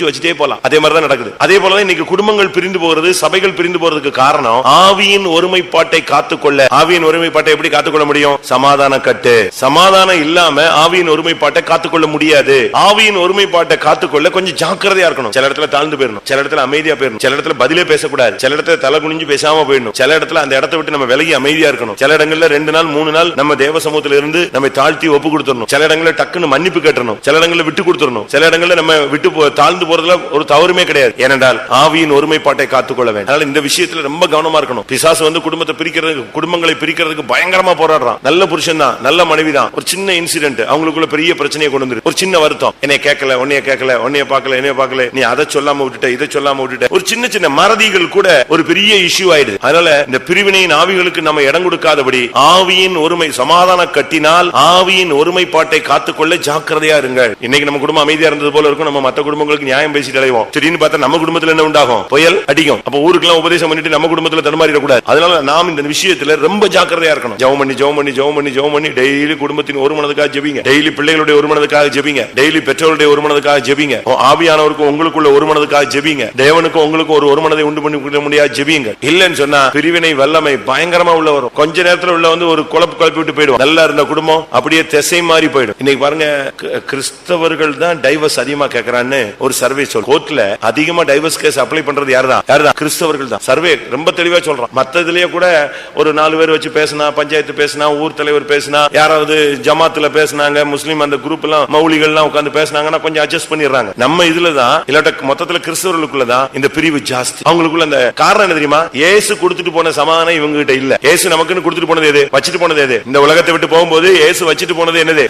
வச்சுட்டே போலாம். அதே மாதிரிதான் நடக்குது. அதே போலதான் இன்னைக்கு குடும்பங்கள் பிரிந்து போகிறது, சபைகள் பிரிந்து போறதுக்கு காரணம் ஆவியின் ஒருமைப்பாட்டை காத்துக்கொள்ள. ஆவியின் ஒருமைப்பாட்டை எப்படி காத்துக்கொள்ள முடியும்? சமாதான கட்டு. சமாதானம் இல்லாம ஆவியின் ஒருமைப்பாட்டை காத்துக்கொள்ள முடியாது. ஆவியின் ஒருமைப்பாட்டை காத்துக்கொள்ள கொஞ்சம் ஜாக்கிரதையா இருக்கணும். சில இடத்துல தாழ்ந்து போயிடணும், சில இடத்துல அமைதியா போயிடணும், சில இடத்துல பதிலே பேசக்கூடாது, சில இடத்துல தலை குனிஞ்சு பேசாம போயிடணும், சில இடத்துல அந்த இடத்தை விட்டு நம்ம விலகி அமைதியா இருக்கணும். சில இடங்கள்ல 2 நாள் 3 நாள் நம்ம தேவ சமூகத்துல இருந்து நம்ம தாழ்த்தி ஒப்பு கொடுத்துடணும். சில இடங்கள்ல டக்குன்னு மன்னிப்பு கேட்டணும், சில இடங்கள்ல விட்டு கொடுத்துடணும், சில இடங்கள்ல நம்ம விட்டு தாழ்ந்து போறதுல ஒரு தவறுமே கிடையாது. ஏனென்றால் ஆவியின் ஒருமைப்பாட்டை காத்துக்கொள்ள வேண்டும். அதனால இந்த விஷயத்துல ரொம்ப கவனமா இருக்கணும். பிசாசு குடும்பத்தை பிரிக்கிறதுக்கு, குடும்பங்களை பிரிக்கிறதுக்கு பயங்கரமா போராடுறான். நல்ல புருஷன் தான், நல்ல மனைவி தான், ஒரு சின்ன இன்சிடென்ட் அவங்களுக்குள்ள பெரிய பிரச்சனையை கொண்டு வந்து, ஒரு சின்ன வருத்தம், என்னைய கேட்கல, உன்னைய கேட்கல, உன்னைய பார்க்கல, என்னைய பார்க்கல, நீ அதை சொல்லாம விட்டுட்ட, இதை சொல்லாம விட்டுட்ட. ஒரு சின்ன சின்ன மறதிகள் கூட ஒரு பெரிய இஷ்யூ ஆயிடுது. அதனால இந்த பிரிவினையின் ஆவிகளுக்கு நம்ம இடம் கொடுக்காதபடி ஆவியின் ஒருமை சமாதான கட்டினால் ஆவியின் ஒருமைப்பாட்டை காத்துக்கொள்ள ஜாக்கிரதையா இருங்கள். இன்னைக்கு நம்ம குடும்பம் அமைதியா இருந்தது போல இருக்கும், நம்ம மற்ற குடும்பங்களுக்கு நியாயம் பேசிட்டு அலைவோம். திடீர்னு பார்த்தா நம்ம குடும்பத்துல என்ன உண்டாகும்? புயல் அடிக்கும். அப்ப ஊருக்கெல்லாம் உபதேசம் பண்ணிட்டு நம்ம குடும்பத்துல தடுமாறிடக்கூடாது. அதனால நாம் இந்த விஷயத்துல ரொம்ப ஜாக்கிரதையா இருக்கணும். ஜெபம் பண்ணி ஜெபம் பண்ணி ஜெபம் பண்ணி ஜெபம் பண்ணி டெய்லி குடும்பத்தின் ஒரு மனதுக்காக ஜெபிங்க, டெய்லி பிள்ளைகளுடைய ஒரு மனதுக்காக ஜெபிங்க, டெய்லி பெற்றோருடைய ஒரு மனதுக்காக ஜெபிங்க, ஆவியானவருக்கும் உங்களுக்குள்ள ஒரு மனதுக்காக ஜெபிங்க, தேவனுக்கும் உங்களுக்கும் ஒரு மனதை உண்டு பண்ணி முடியாது ஜெபிங்க. இல்லன்னு சொன்னா பிரிவினை வல்லமை பயங்கரமா உள்ள வரும். கொஞ்ச நேரத்துல உள்ள வந்து ஒரு குழப்பி விட்டு போயிடும். நல்லா இருந்த குடும்பம் அப்படியே திசை மாறி போயிடும். இன்னைக்கு பாருங்க, கிறிஸ்தவர்கள் தான் டைவர்ஸ் அதிகமா கேட்கறான்னு ஒரு சர்வே சொல். கோர்ட்ல அதிகமா டைவர்ஸ் கேஸ் அப்ளை பண்றது யாருதான்? கிறிஸ்தவர்கள் தான். சர்வே ரொம்ப தெளிவா சொல்றான். மத்ததுலயே கூட ஒரு 4 பேர் வச்சு பேசினா, பஞ்சாயத்து பேசினா, ஊர் தலைவர் பேசினா, யாராவது ஜமாத்துல பேசினாங்க, முஸ்லீம் அந்த குரூப் எல்லாம் மௌலிகள் எல்லாம் உட்கார்ந்து பேசினாங்கன்னா கொஞ்சம் அட்ஜஸ்ட் பண்ணிடுறாங்க. நம்ம இதுலதான் இல்லாட்ட மொத்தத்துல கிறிஸ்தவர்களுக்குள்ளதான் இந்த பிரிவு ஜாஸ்தி. அவங்களுக்குள்ள அந்த காரணம் என்ன தெரியுமா? இயேசு கொடுத்துட்டு போன சமாதானம் இவங்க கிட்ட இல்ல. இயேசு நமக்குன்னு கொடுத்துட்டு போனது எது? வச்சிட்டு போனது எது? இந்த உலகத்தை விட்டு போகும்போது இயேசு வச்சிட்டு போனது என்னது?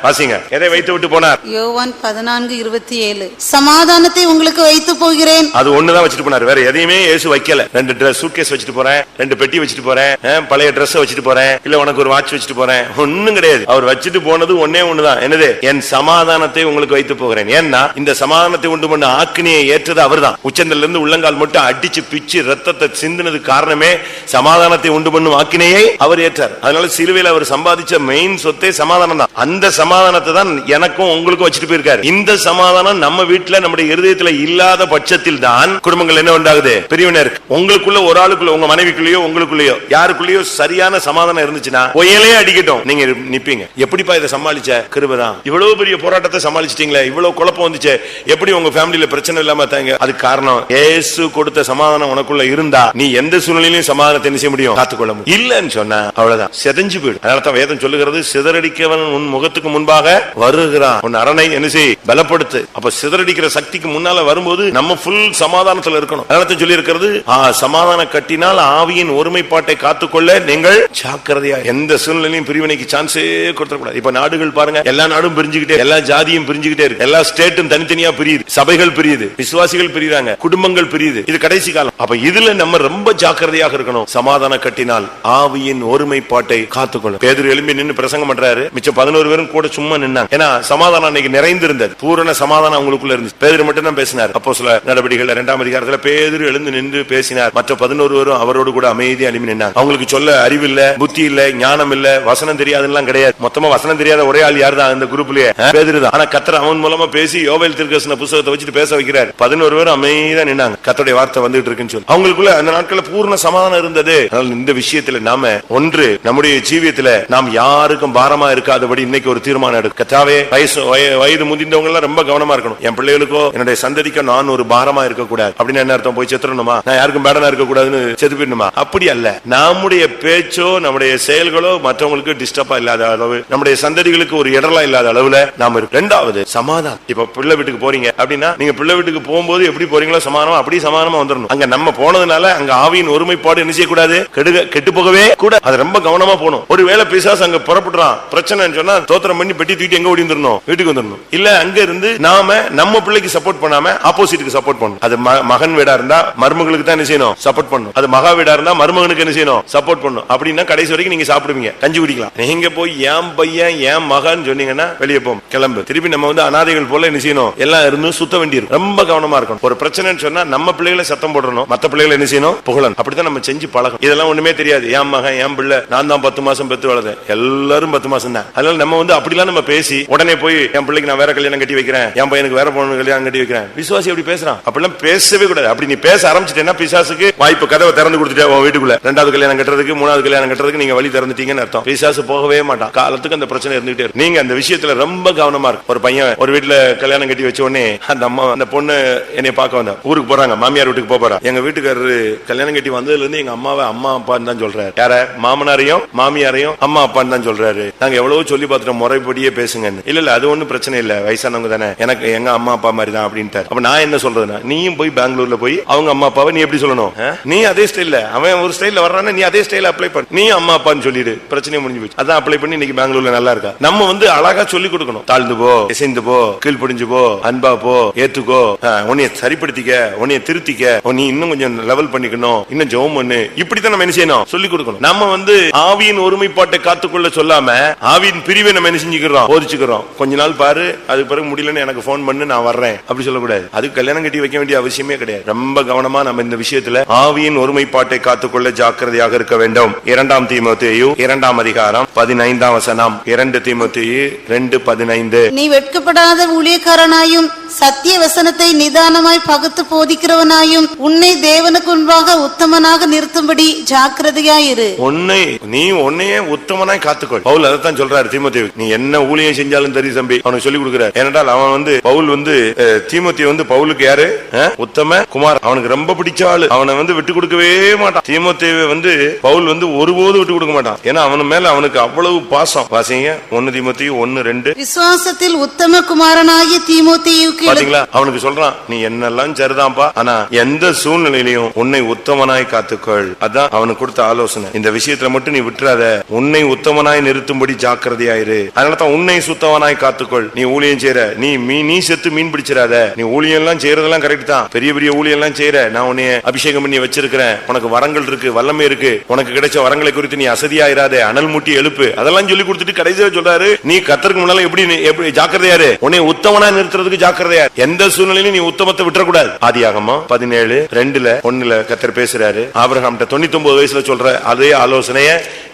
வாசிங்க, எதை வைத்து விட்டு போனார்? யோவான் 14:27 சமாதானத்தை உங்களுக்கு வைத்து போகிறேன். அது ஒண்ணுதான் வச்சிட்டு போனார், வேற எதையுமே இயேசு வைக்கல. 2 சூட்கேஸ் வச்சிட்டு போறேன், 2 பெட்டி வச்சிட்டு போறேன், பழைய Dress வச்சிட்டு போறேன், இல்ல உனக்கு ஒரு வாட்ச் வச்சிட்டு போறேன், ஒண்ணும் கிடையாது. அவர் வச்சிட்டு போனது ஒன்னே ஒண்ணுதான். என்னது? என் சமாதானத்தை உங்களுக்கு வைத்து போகிறேன். ஏன்னா இந்த சமாதானத்தை உண்டு பண்ண ஆக்கினியை ஏற்றது அவர்தான். உச்சந்தல இருந்து உள்ளங்கால் மட்டும் அடிச்சு பிச்சு ரத்தத்தை சிந்தினது காரணமே சமாதானத்தை உண்டு பண்ணும் ஆக்கினையை அவர் ஏற்றார். அதனால சிலுவையில் அவர் சம்பாதிச்ச மெயின் சொத்தே சமாதானம் தான். அந்த சமாதானத்தை தான் எனக்கும் உங்களுக்கும் வச்சிட்டு போயிருக்காரு. இந்த சமாதானம் நம்ம வீட்டுல நம்முடைய இருதயத்துல இல்லாத பட்சத்தில் தான் குடும்பங்கள் என்ன உண்டாகுது? பிரிவினர். உங்களுக்குள்ள ஒரு ஆளுக்குள்ள, உங்க மனைவிக்குள்ளயோ உங்களுக்குள்ளயோ யாருக்குள்ளயோ சரியான சமாதானம் இருந்துச்சுன்னா புயலே அடிக்கட்டும், நீங்க நிப்பீங்க. எப்படிப்பா இதை சமாளிச்ச? கிருபைதான். இவ்வளவு பெரிய போராட்டத்தை சமாளிச்சிட்டீங்களே, இவ்வளவு குழப்பம் வந்துச்சு, எப்படி உங்க ஃபேமிலியில பிரச்சனை இல்லாம தாங்க? அது காரணம் இயேசு கொடுத்த சமாதானம் உனக்குள்ள இருந்தா நீ எந்த சூழ்நிலையிலும் சமாதானத்தை என்ன செய்ய முடியும்? காத்துக்கொள்ள முடியும். இல்லன்னு சொன்னா அவ்வளவுதான், செதஞ்சு போயிடும். அதனால தான் வேதம் சொல்லுகிறது, சிதறடிக்கவன் உன் முகத்துக்கு முன்பாக வருகிறான், உன் அரணை என்ன செய்? பலப்படுத்து. அப்ப சிதறடிக்கிற சக்திக்கு முன்னால வரும்போது நம்ம ஃபுல் சமாதானத்துல இருக்கணும். அதனால சொல்லி இருக்கிறது, சமாதானம் கட்டினால் ஆவியின் ஒருமைப்பாட்டை காத்துக்கொள்ள நீங்கள் ஜாக்கிரதையா. எந்த சூழ்நிலையும் பிரிவினைக்கு சான்ஸே கொடுத்துடக்கூடாது. இப்ப நாடுகள் பாருங்க, எல்லா நாடும் பிரிஞ்சுக்கிட்டே, எல்லா ஜாதியும் பிரிஞ்சுக்கிட்டே இருக்கு, எல்லா ஸ்டேட்டும் தனித்தனியா பிரியுது, சபைகள் பிரியுது, விசுவாசிகள் பிரியுறாங்க, குடும்பங்கள் பிரியுது. இது கடைசி காலம். அப்ப இதுல நம்ம ரொம்ப ஜாக்கிரதையாக இருக்கணும். சமாதானம் கட்டினால் ஆவியின் ஒருமைப்பாட்டை காத்துக்கொள்ளும். பேதுரு எழும்பி நின்று பிரசங்கம் பண்றாரு. மிச்சம் 11 பேரும் கூட சும்மா நின்னாங்க. ஏன்னா சமாதானம் அன்னைக்கு நிறைந்திருந்தது, பூரண சமாதானம் அவங்களுக்குள்ள இருந்துச்சு. பேதுரு மட்டும் தான் பேசினார். அப்போஸ்தலர் நடவடிக்கைகள் 2ஆம் அதிகாரத்துல பேதுரு எழுந்து நின்று பேசினார். மற்ற 11 பேரும் அவரோடு கூட அமைதியா எழும்பி நின்னாங்க. அவங்களுக்கு சொல்ல அறிவு இல்ல, புத்தி இல்ல, ஞானம் இல்ல, வசனம் தெரியாதுலாம் கிடையாது. மொத்தமா வசனம் தெரியாத ஒரே ஆள் யார் தான்? அந்த குரூப்லயே பேதுரு தான். ஆனா கர்த்தர் அவன் மூலமா பேசி யோவேல் தீர்க்கதரிசன புத்தகத்தை வச்சுட்டு பேச வைக்கிறார். 11 பேரும் அமைதியா நின்னாங்க. கர்த்தருடைய வார்த்தை வந்துட்டு இருக்குன்னு சொல்லி அவங்களுக்குள்ள அந்த நாட்கள்ல பூர்ண சமாதானம் இருந்தது. இந்த விஷயத்துல நாம ஒன்று நம்முடைய ஜீவியத்துல நாம் யாருக்கும் பாரமா இருக்காதபடி இன்னைக்கு ஒரு தீர்மானம் எடுக்க. கர்த்தாவே, வயது முதிர்ந்தவங்க எல்லாம் ரொம்ப கவனமா இருக்கணும். என் பிள்ளைகளுக்கோ என்னுடைய சந்ததிக்கோ நான் ஒரு பாரமா இருக்கக்கூடாது. அப்படின்னு என்ன அர்த்தம்? போய் செத்துறணுமா? நான் யாருக்கும் பேடனா இருக்க கூடாதுன்னு செத்து போயிடணுமா? அப்படி அல்ல. நம்முடைய பேச்சோ நம்முடைய செயல்களோ மற்றவங்களுக்கு டிஸ்டர்பா இல்லாத அளவு, நம்முடைய சந்ததிகளுக்கு ஒரு இடரலா இல்லாத அளவுல நாம இருக்கு. 2வது சமாதானம். இப்ப பிள்ளை வீட்டுக்கு போறீங்க அப்படின்னா, நீங்க பிள்ளை வீட்டுக்கு போகும்போது எப்படி போறீங்களோ சமாதானம் அப்படி சமாதானமா வந்துடணும். அங்க நம்ம போனதுனால அங்க ஆவியின் ஒருமைப்பாடு என்ன செய்யக்கூடாது? கெட்டு போகவே கூட. அது ரொம்ப கவனமா போகணும். ஒருவேளை பிசாசு அங்க புறப்படுறான், பிரச்சனைன்னு சொன்னா தோத்திரம் பண்ணி பெட்டி தூக்கிட்டு எங்க ஓடி வந்துடணும்? வீட்டுக்கு வந்துடணும். இல்ல அங்க இருந்து நாம நம்ம பிள்ளைக்கு சப்போர்ட் பண்ணாம ஆப்போசிட்டுக்கு சப்போர்ட் பண்ணணும். அது மகன் வீடா இருந்தா மருமகளுக்கு தான் என்ன செய்யணும்? சப்போர்ட் பண்ணணும். அது மகா வீடா இருந்தா மருமகனுக்கு என்ன செய்யணும்? சப்போர்ட் பண்ணணும். அப்படின்னா கடைசி வரைக்கும் நீங்க சாப்பிடுவீங்க, கஞ்சி குடிக்கலாம். நீங்க போய் என் பையன் என் மகன் சொன்னீங்கன்னா வெளியே போகும், கிளம்பு. திருப்பி நம்ம வந்து அனாதைகள் போல என்ன செய்யணும்? எல்லாம் இருந்து சுத்த வேண்டியிருக்கும். ரொம்ப கவனமா இருக்கணும். ஒரு பிரச்சனைன்னு சொன்னா நம்ம பிள்ளைகளை சத்தம் போடணும், மத்த பிள்ளைகளை என்ன செய்யணும்? புகழணும். அப்படித்தான் நம்ம செஞ்சு பழகும். இதெல்லாம் ஒண்ணுமே தெரியாது. என் மகன் என் பிள்ளை, நான் தான் 10 மாசம் பெத்து வளர்ந்தேன், எல்லாரும் 10 மாசம் தான். அதனால நம்ம வந்து அப்படிலாம் நம்ம பேசி உடனே போய் என் பிள்ளைக்கு நான் வேற கல்யாணம் கட்டி வைக்கிறேன், என் பையனுக்கு வேற பொண்ணு கல்யாணம் கட்டி வைக்கிறேன். விசுவாசி அப்படி பேசுறான். அப்படிலாம் பேசவே கூடாது. அப்படி நீ பேச ஆரம்பிச்சிட்டேன்னா பிசாசுக்கு வாய்ப்பு, கதவை திறந்து கொடுத்துட்டே உன் வீட்டுக்குள்ள 2வது கல்யாணம் கட்டுறதுக்கு 3வது கல்யாணம் கட்டுறதுக்கு நீங்க வழி திறந்துட்டீங்கன்னு அர்த்தம். பிசாசு போகவே மாட்டான். காலத்துக்கு அந்த பிரச்சனை இருந்துகிட்டே இருக்கு. நீங்க அந்த விஷயத்துல ரொம்ப கவனமா இருக்கு. ஒரு பையன் ஒரு வீட்டுல கல்யாணம் கட்டி வச்ச உடனே அந்த பொண்ணு என்னை பார்க்க வந்தா, ஊருக்கு போறாங்க, மாமியார் வீட்டுக்கு போறா. எங்க வீட்டுக்காரரு கல்யாணம் கட்டி வந்ததுல இருந்து எங்க அம்மாவை அம்மா அப்பான்னு தான் சொல்றாரு. யார? மாமனாரையும் மாமியாரையும் அம்மா அப்பான்னு தான் சொல்றாரு. நாங்க எவ்வளவு சொல்லி பார்த்துட்டோம், முறைப்படியே பேசுங்கன்னு. இல்ல அது ஒண்ணும் பிரச்சனை இல்ல, வயசானவங்க தானே, எனக்கு எங்க அம்மா அப்பா மாதிரி தான் அப்படின்ட்டு. அப்ப நான் என்ன சொல்றதுன்னா, நீயும் போய் பெங்களூர்ல போய் அவங்க அம்மா அப்பாவை நீ எப்படி சொல்லணும்? நீ அதே ஸ்டைல்ல, அவன் ஒரு ஸ்டைல்ல வர்றானே, நீ அதே ஸ்டைல அப்ளை பண்ணு. நீ அம்மா அப்பான்னு சொல்லிடு, பிரச்சனை முடிஞ்சு போச்சு. அதான் அப்ளை பண்ணி இன்னைக்கு பெங்களூர்ல நல்லா இருக்கா. நம்ம வந்து அழகா சொல்லி கொடுக்கணும். தாழ்ந்து போ, இசைந்து போ, கீழ்படிஞ்சு போ, அன்பா போ, ஏத்துக்கோ, உன்னைய சரிப்படுத்திக்க, உன்னைய திருத்திக்க, நீ இன்னும் கொஞ்சம் லெவல் பண்ணிக்கணும், இன்னும் ஜெபம் பண்ணு, இப்படித்தான் நம்ம என்ன செய்யணும், சொல்லி கொடுக்கணும். நம்ம ஆவியின் ஒருமைப்பாட்டை காத்துக்கொள்ள சொல்லாம ஆவியின் பிரிவை நம்ம என்ன செஞ்சுக்கிறோம், போதிச்சுக்கிறோம். கொஞ்ச நாள் பாரு, அது பிறகு முடியலன்னு எனக்கு போன் பண்ணு, நான் வர்றேன் அப்படி சொல்லக்கூடாது. அது கல்யாணம் கட்டி வைக்க வேண்டிய அவசியமே கிடையாது. ரொம்ப கவனமா நம்ம இந்த விஷயத்துல ஆவியின் ஒருமைப்பாட்டை காத்துக்கொள்ள ஜாக்கிரதையாக இருக்க வேண்டும். 2 தீமோத்தேயு 2 அதிகாரம் 15 வசனம். 2 தீமோத்தேயு 2:15. நீ வெட்கப்படாத ஊழியக்காரனாயும் சத்திய வசனத்தை நிதானமாய் பகுத்து போதிக்கிறவனாயும் உன்னை தேவனுக்கு முன்பாக உத்தமனாக நிறுத்தும்படி ஜாக்கிரதையாயிரு. உன்னையே உத்தமனாய் காத்துக்கொள். பவுல் அதைத்தான் சொல்றாரு தீமோத்தேயு. நீ என்ன ஊழியம் செஞ்சாலும் தெரியும் தம்பி, அவனுக்கு சொல்லி கொடுக்கிறார். ஏனென்றால் அவன் பவுல் தீமோத்தேயு பவுலுக்கு யாரு, உத்தம குமார். அவனுக்கு ரொம்ப பிடிச்ச ஆளு. அவனை விட்டு கொடுக்கவே மாட்டான். தீமோத்தேயு பவுல் ஒருபோது விட்டு கொடுக்க மாட்டான். ஏன்னா அவன் மேல அவனுக்கு அவ்வளவு பாசம். வாசிங்க 1 தீமோத்தேயு 1:2. விசுவாசத்தில் உத்தம குமாரனாகிய தீமோத்தேயுக்கு பாத்தீங்களா, அவனுக்கு சொல்றான், நீ என்னெல்லாம் சரிதான்ப்பா, ஆனா எந்த சூழ்நிலையிலையும் உன்னை உத்தமனாய் காத்துக்கொள். அதான் அவனுக்கு கொடுத்த ஆலோசனை. இந்த விஷயத்துல மட்டும் நீ விட்டுறாத, உன்னை உத்தமனாய் நிறுத்தும்படி ஜாக்கிரதையாயிரு. அதனாலதான் உன்னை சுத்தவனாய் காத்துக்கொள். நீ ஊழியம் செய்யற, நீ செத்து மீன் பிடிச்சிடாத. நீ ஊழியம் எல்லாம் செய்யறதெல்லாம் கரெக்ட் தான், பெரிய பெரிய ஊழியம் எல்லாம் செய்யற, நான் உன்னை அபிஷேகம் பண்ணி வச்சிருக்கிறேன், உனக்கு வரங்கள் இருக்கு, வல்லமை இருக்கு, உனக்கு கிடைச்ச வரங்களை குறித்து நீ அசதியாயிராதே, அனல் மூட்டி எழுப்பு, அதெல்லாம் சொல்லி கொடுத்துட்டு கடைசியா சொல்றாரு, நீ கர்த்தருக்கு முன்னால எப்படி ஜாக்கிரதையாரு, உன்னை உத்தமனா நிறுத்துறதுக்கு ஜாக்கிரதையா. எந்த சூழ்நிலையிலும் நீ உத்தமத்தை விட்டுறக்கூடாது. ஆதியாகமம் 17:2 கர்த்தர் பேசுறாரு. ஆபிரகாம்கிட்ட 99 வயசுல சொல்ற அதே ஆலோசனைய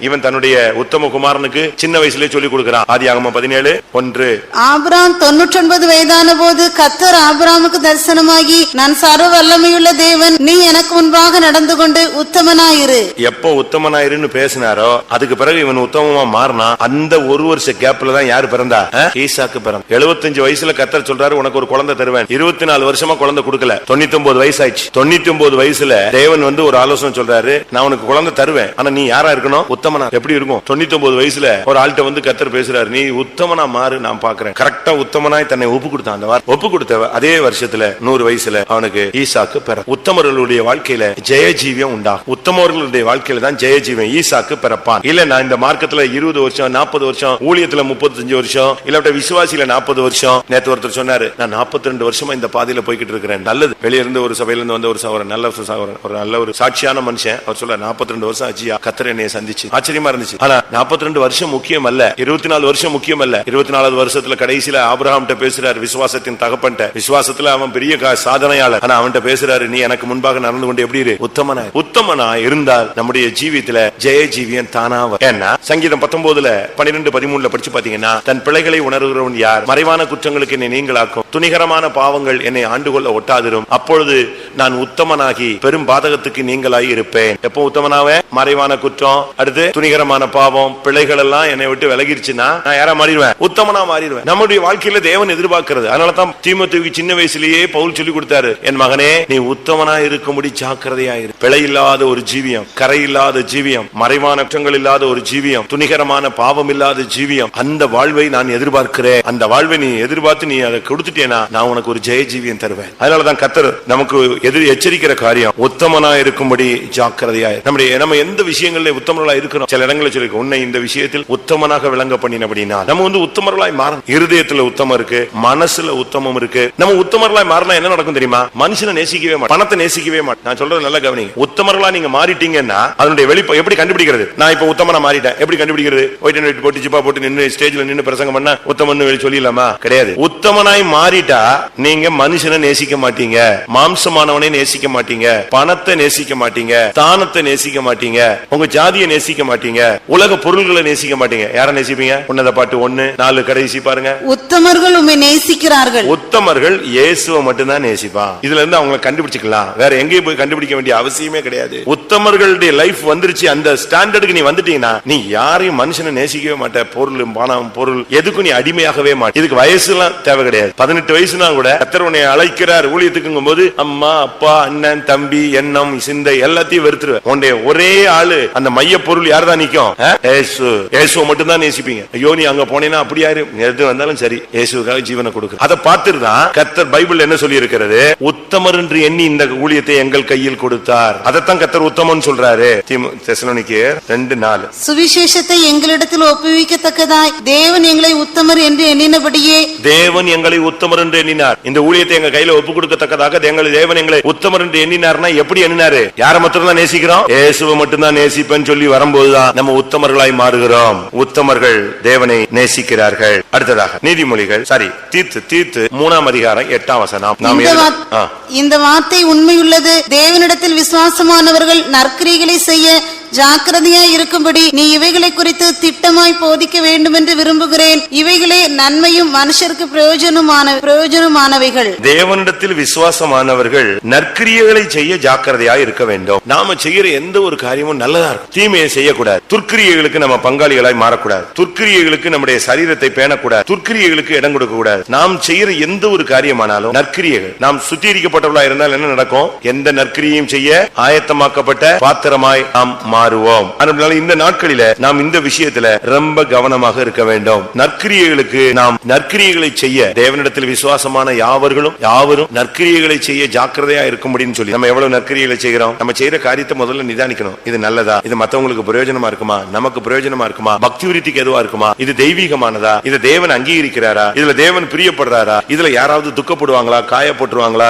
இவன் தன்னுடைய உத்தம குமாரனுக்கு சின்ன வயசுல சொல்லி கொடுக்கிறான். ஆதியாகமம் 17:1. ஆபிரகாம் 99 வயதான போது கர்த்தர் ஆபிரகாமுக்கு தரிசனமாகி, நான் சர்வ வல்லமையுள்ள தேவன், நீ எனக்கு முன்பாக நடந்து கொண்டு உத்தமனாயிரு. எப்போ உத்தமனாயிருன்னு பேசினாரோ அதுக்கு பிறகு இவன் உத்தமமா மாறினா. அந்த ஒரு வருஷ கேப்ல தான் யாரு பிறந்தா, ஈசாக்கு பிறந்த. 75 வயசுல கர்த்தர் சொல்றாரு, உனக்கு ஒரு குழந்தை தருவேன். 24 வருஷமா குழந்தை கொடுக்கல. 99 வயசு ஆயிடுச்சு. 99 வயசுல தேவன் ஒரு ஆலோசனை சொல்றாரு, நான் உனக்கு குழந்தை தருவேன், ஆனா நீ யாரா இருக்கணும், உத்தமனா. எப்படி இருக்கும்? 99 வயசுல ஒரு ஆள்கிட்ட கர்த்தர் பேசுறாரு, நீ உத்தமனா மாறு, நான் பாக்குறேன். கரெக்டா உத்தமனாய் தன்னை ஒப்பு கொடுத்தான். அந்த ஒப்பு கொடுத்த அதே வருஷத்துல 100 வயசுல அவனுக்கு ஈசாக்கு பிற. உத்தமர்களுடைய வாழ்க்கையில ஜெயஜீவியம் உண்டாகும். உத்தமர்களுடைய வாழ்க்கையில தான் ஜெயஜீவியம். ஈசாக்கு பிறப்பான். இல்ல நான் இந்த மார்க்கத்துல 20 வருஷம் 40 வருஷம், ஊழியத்துல 35 வருஷம், இல்ல விசுவாசியில 40 வருஷம். நேத்து ஒருத்தர் சொன்னாரு, நான் 42 வருஷமா இந்த பாதையில போய்கிட்டு இருக்கிறேன். நல்லது. வெளிய இருந்து ஒரு சபையில இருந்து வந்த ஒரு நல்ல ஒரு சாட்சியான மனுஷன். அவர் சொல்ல, 42 வருஷம் ஆச்சியா கர்த்தர் என்னைய சந்திச்சு. ஆச்சரியமா இருந்துச்சு. ஆனா 42 வருஷம் முக்கியம் அல்ல, 24 வருஷம் முக்கியம் அல்ல. 24வது வருஷத்துல கடைசியில ஆபிரகாம்கிட்ட பேசுறாரு, விசுவாசத்தின் தகப்பன்ட்ட. விசுவாசத்துல அவன் பெரிய சாதனையாளர். ஆனா அவன்கிட்ட பேசுறாரு, நீ எனக்கு முன்பாக நடந்து கொண்டு எப்படி இரு, உத்தமனா இருந்தால் நம்முடைய ஜீவியத்துல ஜெய ஜீவியம் தானா. ஏன்னா சங்கீதம் 19:12-13 படிச்சு பாத்தீங்கன்னா, தன் பிழைகளை உணர்கிறவன் யார், மறைவான குற்றங்களுக்கு என்னை நீங்களாக்கும், துணிகரமான பாவங்கள் என்னை ஆண்டுகொள்ள ஒட்டாதிரும், அப்பொழுது நான் உத்தமனாகி பெரும் பாதகத்துக்கு நீங்களாய் இருப்பேன். எப்போ உத்தமனாவே, மறைவான குற்றம், அடுத்து துணிகரமான பாவம், பிழைகள் எல்லாம் என்னை விட்டு விலகிருச்சுன்னா நான் யாரா மாறிடுவேன், உத்தமனா மாறிடுவேன். நம்முடைய வாழ்க்கையில தேவன் எதிர்பார்க்கிறது. அதனாலதான் தீமோத்தேயுக்கு சின்ன வயசுலயே பவுல் சொல்லி கொடுத்தாரு, என் மகனே நீ உத்தமனா இருக்கும்படி ஜாக்கிரதையாயிரு. பிழை இல்லாத ஒரு ஜீவியம், கரை இல்லாத ஜீவியம், மறைவான குற்றங்கள் இல்லாத ஒரு ஜீவியம், துணிகரமான பாவம் இல்லாத ஜீவியம், அந்த வாழ்வை நான் எதிர்பார்க்கிறேன். அந்த வாழ்வை நீ எதிர்பார்த்து நீ அதை கொடுத்துட்டேனா நான் உனக்கு ஒரு ஜெய ஜீவியம் தருவேன். அதனாலதான் கர்த்தர் நமக்கு எச்சரிக்கிற காரியம், உத்தமனா இருக்கும்படி ஜாக்கிரதையாயிரு. நம்ம எந்த விஷயங்கள்ல உத்தமர்களா இருக்கிறோம். சில இடங்களில் சொல்லி, உன்னை இந்த விஷயத்தில் உத்தமனாக விளங்க பண்ணினபடினா நம்ம உத்தமர்களாய் மாறணும். இருதயத்துல உத்தமம் இருக்கு, மனசுல உத்தமம் இருக்கு. நம்ம உத்தமர்களாய் மாறினா என்ன நடக்கும் தெரியுமா? மனுஷனை நேசிக்கவே மாட்டோம், பணத்தை நேசிக்கவே மாட்டோம். நான் சொல்றது நல்ல கவனிங்க. உத்தமர்களா நீங்க மாறிட்டீங்கன்னா அதனுடைய வெளிப்ப எப்படி கண்டுபிடிக்கிறது? நான் இப்ப உத்தமனா மாறிட்டேன், எப்படி கண்டுபிடிக்கிறது? ஒயிட் அண்ட் ஒயிட் போட்டு ஜிப்பா போட்டு நின்று ஸ்டேஜ்ல நின்று பிரசங்கம் பண்ணா உத்தமன்னு சொல்லிடலாமா? கிடையாது. உத்தமனாய் மாறிட்டா நீங்க மனுஷனை நேசிக்க மாட்டீங்க, மாம்சமானவனை நேசிக்க மாட்டீங்க, பணத்தை நேசிக்க மாட்டீங்க, தானத்தை நேசிக்க மாட்டீங்க, உங்க ஜாதியை நேசிக்க மாட்டீங்க, உலக பொருள்களை நேசிக்க மாட்டீங்க. யாரை நேசிப்பீங்க? உன்னத பாட்டு 1:4 கடைசி பாருங்க. உத்தமர்கள் உம்மை நேசிக்கிறார்கள். உத்தமர்கள் இயேசுவை மட்டும்தான் நேசிப்பான். இதுல இருந்து அவங்க கண்டுபிடிச்சுக்கலாம். வேற எங்கேயும் போய் கண்டுபிடிக்க வேண்டிய அவசியமே கிடையாது. உத்தமர்களுடைய லைஃப் வந்துருச்சு. அந்த ஸ்டாண்டர்டுக்கு நீ வந்துட்டீங்கன்னா நீ யாரையும் மனுஷனை நேசிக்கவே மாட்ட. பொருள், பணம், பொருள் எதுக்கும் நீ அடிமையாகவே மாட்ட. இதுக்கு வயசுலாம் தேவை கிடையாது. 18 வயசுனா கூட கர்த்தர் உன்னை அழைக்கிறார் ஊழியத்துக்குங்கும் போது அம்மா, அப்பா, அண்ணன், தம்பி, எண்ணம், சிந்தை எல்லாத்தையும் வெறுத்துருவேன். உன்னுடைய ஒரே ஆளு அந்த மைய பொருள் யார்தான் நிக்கும்? இயேசுவை மட்டும் தான் நேசிப்பீங்க. ஐயோ நீ அங்க போனேன்னா அப்படியா எது வந்தாலும் சரி, இயேசுக்காக ஜீவனை கொடுக்க. அதை பார்த்துதான் கர்த்தர் பைபிள் என்ன சொல்லி இருக்கிறது? உத்தமர் என்று எண்ணி இந்த ஊழியத்தை எங்கள் கையில் கொடுத்தார். அதைத்தான் கர்த்தர் உத்தமன் சொல்றாரு. தெசலோனிக்கேயர் 2:4. சுவிசேஷத்தை எங்களிடத்தில் ஒப்புவிக்கத்தக்கதாய் தேவன் எங்களை உத்தமர் என்று எண்ணினபடியே, தேவன் எங்களை உத்தமர் உத்தமர் என்று எண்ணினார். இந்த ஊழியத்தை எங்க கையில ஒப்பு கொடுக்கத்தக்கதாக எங்கள் தேவன் எங்களை உத்தமர் என்று எண்ணினார்னா எப்படி எண்ணினாரு? யார மட்டும் தான் நேசிக்கிறோம்? இயேசுவை மட்டும் தான் நேசிப்பேன்னு சொல்லி வரும்போதுதான் நம்ம உத்தமர்களாய் மாறுகிறோம். உத்தமர்கள் தேவனை நேசிக்கிறார்கள். அடுத்ததாக நீதிமொழிகள் தீர்த்து 3ஆம் அதிகாரம் 8ஆம் வசனம். இந்த வார்த்தை உண்மையுள்ளது. தேவனிடத்தில் விசுவாசமானவர்கள் நற்கிரிகளை செய்ய ஜாக்கிரதையாய் இருக்கும்படி நீ இவைகளை குறித்து திட்டமாய் போதிக்க வேண்டும் என்று விரும்புகிறேன். இவைகளே நன்மையும் மனுஷருக்கு பிரயோஜனமானவைகள். தேவனிடத்தில் விசுவாசமானவர்கள் நற்கிரியைகளை செய்ய ஜாக்கிரதையாய் இருக்க வேண்டும். நாம செய்யற எந்த ஒரு காரியமும் நல்லதா இருக்கும். தீமையை செய்யக்கூடாது. துர்க்கிரியைகளுக்கு நம்ம பங்காளிகளாய் மாறக்கூடாது. துர்க்கிரியைகளுக்கு நம்முடைய சரீரத்தை பேணக்கூடாது. துர்க்கிரியைகளுக்கு இடம் கொடுக்க கூடாது. நாம் செய்யற எந்த ஒரு காரியமானாலும் நற்கிரியைகள். நாம் சுத்திகரிக்கப்பட்டவர்களா இருந்தால் என்ன நடக்கும்? எந்த நற்கிரியும் செய்ய ஆயத்தமாக்கப்பட்ட பாத்திரமாய் நாம் மாறுவோம். அதனால இந்த நாட்களில நாம் இந்த விஷயத்துல ரொம்ப கவனமாக இருக்க வேண்டும். நற்கிரியைகளுக்கு நாம் நற்கிரியைகளை செய்ய தேவனிடத்தில் விசுவாசமான யாவரும் நற்கிரியைகளை செய்ய ஜாக்கிரதையா இருக்கும்படின்னு சொல்லி நம்ம எவ்வளவு நற்கிரியைகளை செய்கிறோம்? நம்ம செய்யற காரியத்தை முதல்ல நிதானிக்கணும். இது நல்லதா? இது மத்தவங்களுக்கு பிரயோஜனமா இருக்குமா? நமக்கு பிரயோஜனமா இருக்குமா? பக்தி விருத்திக்கு எதுவா இருக்குமா? இது தெய்வீகமானதா? இது தேவன் அங்கீகரிக்கிறாரா? இதுல தேவன் பிரியப்படுறாரா? இதுல யாராவது துக்கப்பட்டுவாங்களா? காயப்பட்டுருவாங்களா?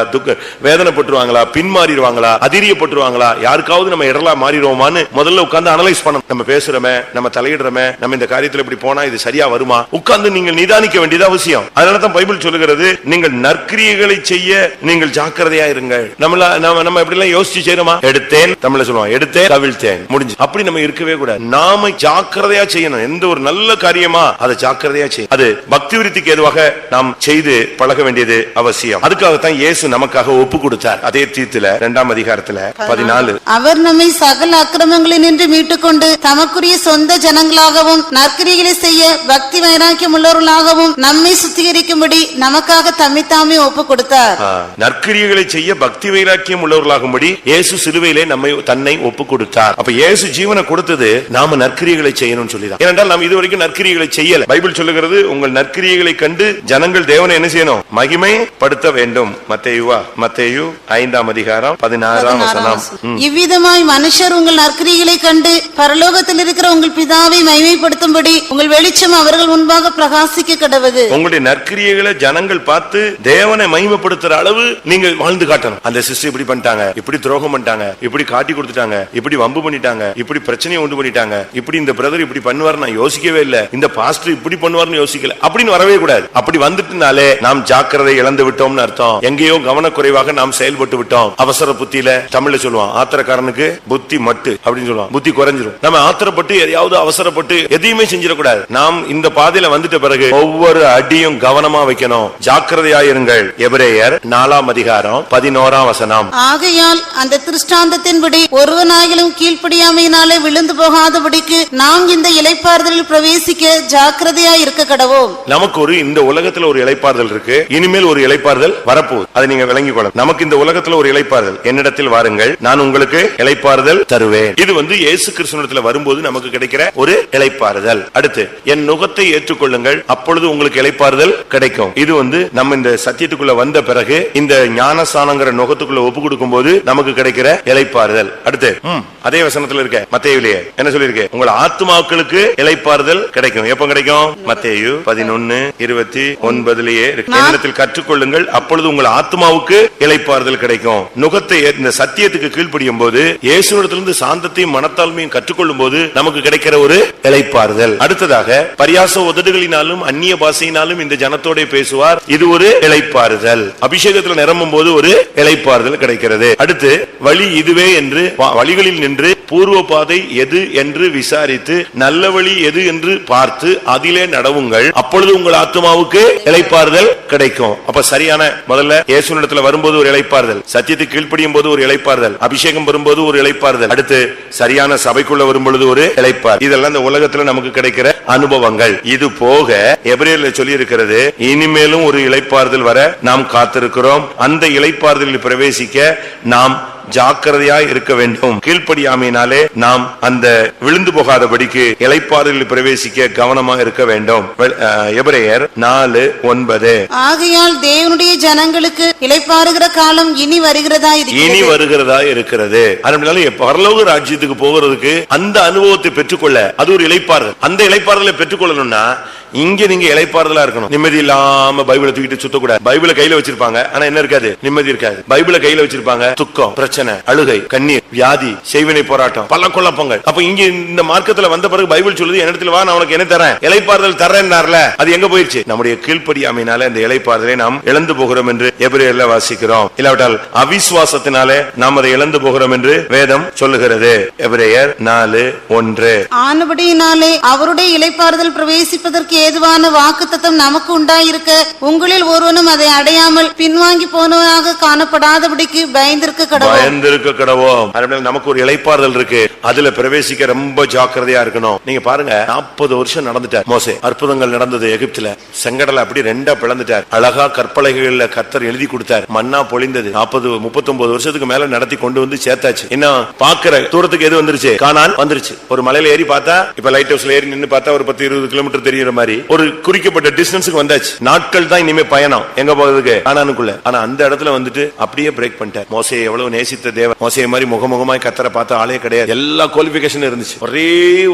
வேதனைப்பட்டுருவாங்களா? பின்மாறிடுவாங்களா? அதிரியப்பட்டுருவாங்களா? யாருக்காவது நம்ம இடலா மாறிடுவோமான்னு முதல்ல உட்கார்ந்து அனலைஸ் பண்ணணும். நம்ம பேசுறோமே, நம்ம தலையிடுறோமே, நம்ம இந்த காரியத்துல இப்படி போனா இது சரியா வருமா? உட்கார்ந்து நீங்கள் நிதானிக்க வேண்டியது அவசியம். அதனாலதான் பைபிள் சொல்லுகிறது, நீங்கள் நற்கிரியைகளை செய்ய நீங்கள் ஜாக்கிரதையா இருங்கள். நம்ம எப்படி எல்லாம் யோசிச்சு செய்யணுமா? எடுத்தேன், தமிழ்ல சொல்லுவோம், எடுத்தேன் கவிழ்த்தேன், முடிஞ்சு. அப்படி நம்ம இருக்கவே கூடாது. நாம ஜாக்கிரதையா செய்யணும். எந்த ஒரு நல்ல காரியமா அதை ஜாக்கிரதையா செய்யணும். அது பக்தி விருத்திக்கு ஏதுவாக நாம் செய்து பழக வேண்டியது அவசியம். அதுக்காகத்தான் இயேசு நமக்காக ஒப்பு கொடுத்தார். அதே தீத்துல 2ஆம் அதிகாரத்துல 14 அவர் நம்மை சகல அக்கிரமங்களில் நின்று மீட்டுக்கொண்டு தமக்குரிய சொந்த ஜனங்களாகவும் நற்கிரிகளை செய்ய பக்தி வைராக்கியம் உள்ளவர்களாகவும் நம்மை சுத்திகரிக்கும்படி நமக்காக தம்மை தாமே ஒப்பு கொடுத்தார். நற்கிரிகளை செய்ய பக்தி வைராக்கியம் உள்ளவர்களாகும்படி இயேசு சிலுவையிலே தன்னை ஒப்பு கொடுத்தார். அப்ப இயேசு ஜீவனை கொடுத்தது நாம நற்கிரிகளை செய்யணும்னு சொல்லிதான். ஏனென்றால் நாம் இதுவரைக்கும் நற்கிரிகளை செய்யல. பைபிள் சொல்லுகிறது, உங்கள் நற்கிரிகளை கண்டு ஜனங்கள் தேவனை என்ன செய்யணும்? மகிமைப்படுத்த வேண்டும். மத்தேயு 5ஆம் அதிகாரம் 16ஆம் வசனம். இவ்விதமாய் மனுஷர் உங்கள் நற்கிரிகளை கண்டு பரலோகத்தில் இருக்கிற உங்கள் பிதாவை மகிமைப்படுத்தும்படி உங்கள் வெளிச்சம் அவர்கள் முன்பாக பிரகாசிக்க கடவது. உங்களுடைய நற்கிரியைகளை ஜனங்கள் பார்த்து தேவனை மகிமைப்படுத்துற அளவு நீங்க வாழ்ந்து காட்டணும். அந்த சிஸ்டர் இப்படி பண்ணிட்டாங்க, இப்படி துரோகம் பண்ணிட்டாங்க, இப்படி காட்டி கொடுத்துட்டாங்க, இப்படி வம்பு பண்ணிட்டாங்க, இப்படி பிரச்சனையை உண்டு பண்ணிட்டாங்க, இப்படி இந்த பிரதர் இப்படி பண்ணுவார் நான் யோசிக்கவே இல்லை, இந்த பாஸ்டர் இப்படி பண்ணுவார்னு யோசிக்கல, அப்படின்னு வரவே கூடாது. அப்படி வந்துட்டுனாலே நாம் ஜாக்கிரதை இழந்து விட்டோம்னு அர்த்தம். எங்கேயோ கவனக்குறைவாக நாம் செயல்பட்டு விட்டோம். அவசர புத்தியில, தமிழ்ல சொல்லுவான், ஆத்திரக்காரனுக்கு புத்தி மட்டு அப்படின்னு சொல்லுவான். புத்தி குறைஞ்சிரும். நம்ம ஆத்திரப்பட்டு எதையாவது அவசரப்பட்டு எதையுமே செஞ்சிடக்கூடாது. நாம் இந்த பாதையில வந்துட்ட பிறகு ஒவ்வொரு அடியும் கவனமா வைக்கணும். ஜாக்கிரதையாயிருங்கள். எபிரேயர் 4ஆம் அதிகாரம் 11ஆம் வசனம். ஆகையால் அந்த திருஷ்டாந்தத்தின்படி ஒருவனாகிலும் கீழ்ப்படியாமையினாலே விழுந்து போகாதபடிக்கு நாம் இந்த இளைப்பாறுதலில் பிரவேசிக்க ஜாக்கிரதையாய் இருக்க கடவோம். நமக்கு இந்த உலகத்துல ஒரு இளைப்பாறுதல் இருக்கு. இனிமேல் ஒரு இளைப்பாறுதல் வரப்போகுது. அதை நீங்க விளங்கிக் கொள்ளணும். நமக்கு இந்த உலகத்துல ஒரு இளைப்பாறுதல், என்னிடத்தில் வாருங்கள் நான் உங்களுக்கு இளைப்பாறுதல் தருவேன். இது இயேசு கிறிஸ்துவிடத்தில் வரும்போது நமக்கு கிடைக்கிற ஒரு இளைப்பாறுதல். அடுத்து, என் நுகத்தை ஏற்றுக்கொள்ளுங்கள் அப்பொழுது உங்களுக்கு இளைப்பாறுதல் கிடைக்கும். இது நம்ம இந்த சத்தியத்துக்குள்ள வந்த பிறகு இந்த ஞானஸ்நானங்கிற நுகத்துக்குள்ள ஒப்பு கொடுக்கும் போது நமக்கு கிடைக்கிற இளைப்பாறுதல். அடுத்து அதே வசனத்துல இருக்க மத்தேயுவிலே என்ன சொல்லிருக்கு? உங்கள் ஆத்துமாக்களுக்கு இளைப்பாறுதல் கிடைக்கும். எப்ப கிடைக்கும்? மத்தேயு 11:29 இருக்கு. என்னிடத்தில் கற்றுக்கொள்ளுங்கள் அப்பொழுது உங்கள் ஆத்துமாவுக்கு இளைப்பாறுதல் கிடைக்கும். நுகத்தை இந்த சத்தியத்துக்கு கீழ்ப்படியும் போது, இயேசுவிடத்திலிருந்து சாந்தத்தையும் மனத்தாழ்மையும் கற்றுக்கொள்ளும் போது நமக்கு கிடைக்கிற ஒரு இளைப்பாறுதல். அடுத்ததாக, பரியாச உதடுகளினாலும் அந்நிய பாஷையினாலும் இந்த ஜனத்தோட பேசுவார். இது ஒரு இளைப்பாறுதல். அபிஷேகத்தில் நிரம்பும் போது ஒரு இளைப்பாறுதல் கிடைக்கிறது. அடுத்து, வழி இதுவே என்று வழிகளில் நின்று பூர்வ பாதை எது என்று விசாரித்து நல்ல வழி எது என்று பார்த்து அதிலே நடவுங்கள் அப்பொழுது உங்கள் ஆத்துமாவுக்கு இளைப்பாறுதல் கிடைக்கும். அப்ப சரியான, முதல்ல இயேசுவிடத்தில் வரும்போது ஒரு இளைப்பாறுதல், சத்தியத்துக்கு கீழ்ப்படியும் போது ஒரு இளைப்பாறுதல், அபிஷேகம் வரும்போது ஒரு இளைப்பாறுதல், அடுத்து சரியான சபைக்குள்ள வரும்பொழுது ஒரு இளைப்பாறுதல். இதெல்லாம் இந்த உலகத்துல நமக்கு கிடைக்கிற அனுபவங்கள். இது போக எபிரேயர்ல சொல்லி இருக்கிறது, இனிமேலும் ஒரு இளைப்பாறுதல் வர நாம் காத்திருக்கிறோம். அந்த இளைப்பாறுதலில் பிரவேசிக்க நாம் ஜாக்கிரதையாய் இருக்க வேண்டும். கீழ்ப்படியாமையினாலே நாம் அந்த விழுந்து போகாதபடிக்கு இளைப்பாறுதலில் பிரவேசிக்க கவனமாக இருக்க வேண்டும். எபிரேயர் 4:9. ஆகையால் தேவனுடைய ஜனங்களுக்கு இளைப்பாறுகிற காலம் இனி வருகிறதா இருக்கிறது. அதனால பரலோக ராஜ்யத்துக்கு போகிறதுக்கு அந்த அனுபவத்தை பெற்றுக்கொள்ள அது ஒரு இளைப்பாறுதல். அந்த இளைப்பாறுதலை பெற்றுக்கொள்ளணும்னா இங்க நீங்க இளைப்பாறுதலா இருக்கணும். நிம்மதி இல்லாம பைபிளை தூக்கிட்டு சுத்தக்கூடாது. பைபிளை கையில வச்சிருப்பாங்க, ஆனா என்ன இருக்காது? நிம்மதி இருக்காது. பைபிளை கையில வச்சிருப்பாங்க, துக்கம், பிரச்சனை, அழுகை, கண்ணீர், வியாதி, செய்வினை போராட்டம், பல குழப்பங்கள். அப்ப இங்க இந்த மார்க்கத்துல வந்த பிறகு பைபிள் சொல்லுது, என்னிடத்துல வா, நான் உனக்கு என்ன தரேன்? இளைப்பாறுதல் தரேன்னார்ல, அது எங்க போயிருச்சு? நம்முடைய கீழ்ப்படியாமையினால இந்த இளைப்பாறுதலை நாம் இழந்து போகிறோம் என்று எபிரேயர்ல வாசிக்கிறோம். இல்லாவிட்டால் அவிசுவாசத்தினாலே நாம் அதை இழந்து போகிறோம் என்று வேதம் சொல்லுகிறது. எபிரேயர் 4:1. ஆனபடியினாலே அவருடைய இளைப்பாறுதல் பிரவேசிப்பதற்கு ஏதுவான வாக்குத்தத்தம் நமக்கு உண்டாயிருக்க உங்களில் ஒருவனும் அதை அடையாமல் பின்வாங்கி போனவனாக காணப்படாதபடிக்கு பயந்திருக்க கடவோம். நமக்கு ஒரு இளைப்பாறுதல் இருக்கு, அதுல பிரவேசிக்க ரொம்ப ஜாக்கிரதையா இருக்கணும். நீங்க பாருங்க, 40 வருஷம் நடந்துட்டார் மோசே. அற்புதங்கள் நடந்தது எகிப்துல. செங்கடலை அப்படி ரெண்டா பிளந்துட்டார். அழகா கற்பலகைகள்ல கர்த்தர் எழுதி கொடுத்தார். மன்னா பொழிந்தது. 39 வருஷத்துக்கு மேல நடத்தி கொண்டு வந்து சேர்த்தாச்சு. இன்னும் பாக்குற தூரத்துக்கு எது வந்துருச்சு? கானான் வந்துருச்சு. ஒரு மலையில ஏறி பார்த்தா, இப்ப லைட் ஹவுஸ்ல ஏறி நின்னு பார்த்தா ஒரு 10-20 கிலோமீட்டர் தெரியுற மாதிரி ஒரு குறிக்கப்பட்ட டிஸ்டன்ஸுக்கு வந்தாச்சு. நாட்கள் தான் இனிமே பயணம். எங்க போறதுக்கு? கானானுக்குள்ள. ஆனா அந்த இடத்துல வந்துட்டு அப்படியே பிரேக் பண்ணிட்டார். மோசே எவ்வளவு நேசித்த தேவன். மோசே மாதிரி முகமுகமாய் கர்த்தரை பார்த்த ஆளே கிடையாது. எல்லா குவாலிபிகேஷன் இருந்துச்சு. ஒரே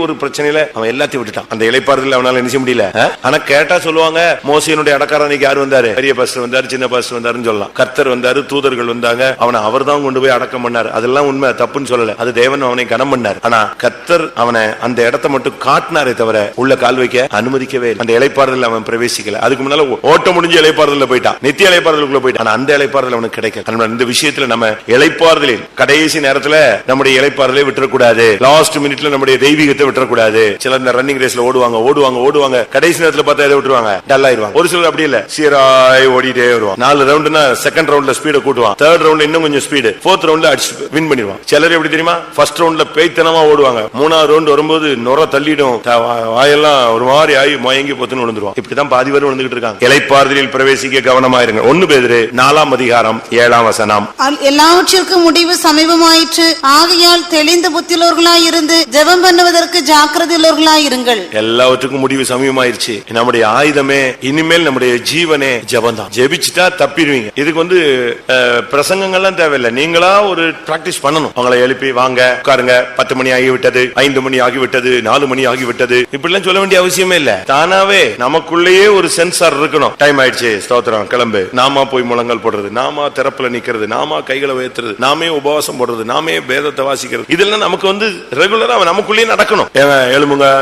ஒரு பிரச்சனையில அவன் எல்லாத்தையும் விட்டுட்டான். அந்த இளைப்பாறுதல் அவனால நினைச்ச முடியல. ஆனா கேட்டா சொல்லுவாங்க, மோசேனுடைய அடக்காரனுக்கு யார் வந்தாரு? பெரிய பாஸ்டர் வந்தாரு, சின்ன பாஸ்டர் வந்தாருன்னு சொல்லலாம். கர்த்தர் வந்தாரு, தூதர்கள் வந்தாங்க, அவனை அவர் தான் கொண்டு போய் அடக்கம் பண்ணாரு. அதெல்லாம் உண்மை, தப்புன்னு சொல்லல. அது தேவன் அவனை கனம் பண்ணார். ஆனா கர்த்தர் அவனை அந்த இடத்தை மட்டும் காட்டினாரே தவிர உள்ள கால் வைக்க அனுமதிக்கவே இல்லை. அந்த இளைப்பாறுதல் அவன் பிரவேசிக்கல. அதுக்கு முன்னால ஓட்ட முடிஞ்ச இளைப்பாறுதல் போயிட்டான், நித்திய இளைப்பாறுதலுக்குள்ள போயிட்டான். ஆனா அந்த இளைப்பாறுதல் அவனுக்கு கிடைக்கல. இந்த விஷயத்துல நம்ம இளைப்பாறுதலில் கடைசி நேரத்துல நம்முடைய இளைப்பாறுதலை விட்டுறக்கூடாது. லாஸ்ட் மினிட்ல நம்முடைய தெய்வீகத்தை விட்டுறக்கூடாது. சிலர் இந்த ரன்னிங் ரேஸ்ல ஓடுவாங்க, கடைசி நேரத்துல பார்த்தா எதை விட்டுருவாங்க? டல் ஆயிருவாங்க. ஒரு சிலர் அப்படி இல்ல, சீராய் ஓடிட்டே வருவான். 4 ரவுண்ட்னா செகண்ட் ரவுண்ட்ல ஸ்பீட கூட்டுவான், தேர்ட் ரவுண்ட்ல இன்னும் கொஞ்சம் ஸ்பீடு, ஃபோர்த் ரவுண்ட்ல அடிச்சு வின் பண்ணிடுவான். சிலர் எப்படி தெரியுமா? ஃபர்ஸ்ட் ரவுண்ட்ல பேய்த்தனமா ஓடுவாங்க, 3ஆவது ரவுண்ட் வரும்போது நுர தள்ளிடும், வாயெல்லாம் ஒரு மாதிரி ஆகி மயங்கி பொத்துன்னு விழுந்துருவான். இப்படிதான் பாதி பேர் விழுந்துகிட்டு இருக்காங்க. இளைப்பாறுதலில் பிரவேசிக்க கவனமாயிருங்க. 1 பேதுரு 4:7 எல்லாவற்றிற்கும் முடிவு சமீபமாயிற்று, ஆகையால் தெளிந்த புத்தியுள்ளவர்களாய் இருந்து ஜெபம் பண்ணுவதற்கு ஜாக்கிரதையுள்ளவர்களாய் இருங்கள். எல்லாவற்றுக்கும் முடிவு சமீபமாயிருச்சு. நம்முடைய ஆயுதமே இனிமேல் நம்முடைய ஜீவனே ஜெபம் தான். ஜெபிச்சுட்டா தப்பிடுவீங்க. இதுக்கு பிரசங்கங்கள்லாம் தேவையில்லை, நீங்களா ஒரு பிராக்டிஸ் பண்ணணும். அவங்களை எழுப்பி வாங்க உட்காருங்க, 10 மணி ஆகிவிட்டது, 5 மணி ஆகிவிட்டது, 4 மணி ஆகிவிட்டது, இப்படிலாம் சொல்ல வேண்டிய அவசியமே இல்ல. தானாவே நமக்குள்ளேயே ஒரு சென்சார் இருக்கணும். டைம் ஆயிடுச்சு, ஸ்தோத்திரம், கிளம்பு. நாம போய் முழங்கால் போடுறது, நாம திறப்புல நிக்கிறது, நாம கைகளை உயர்த்துறது, நாமே உபவாசம் போடுறது, நாமே வேதத்தை வாசிக்கிறது, இதெல்லாம் நமக்கு ரெகுலரா நமக்குள்ளேயே நடக்கணும்.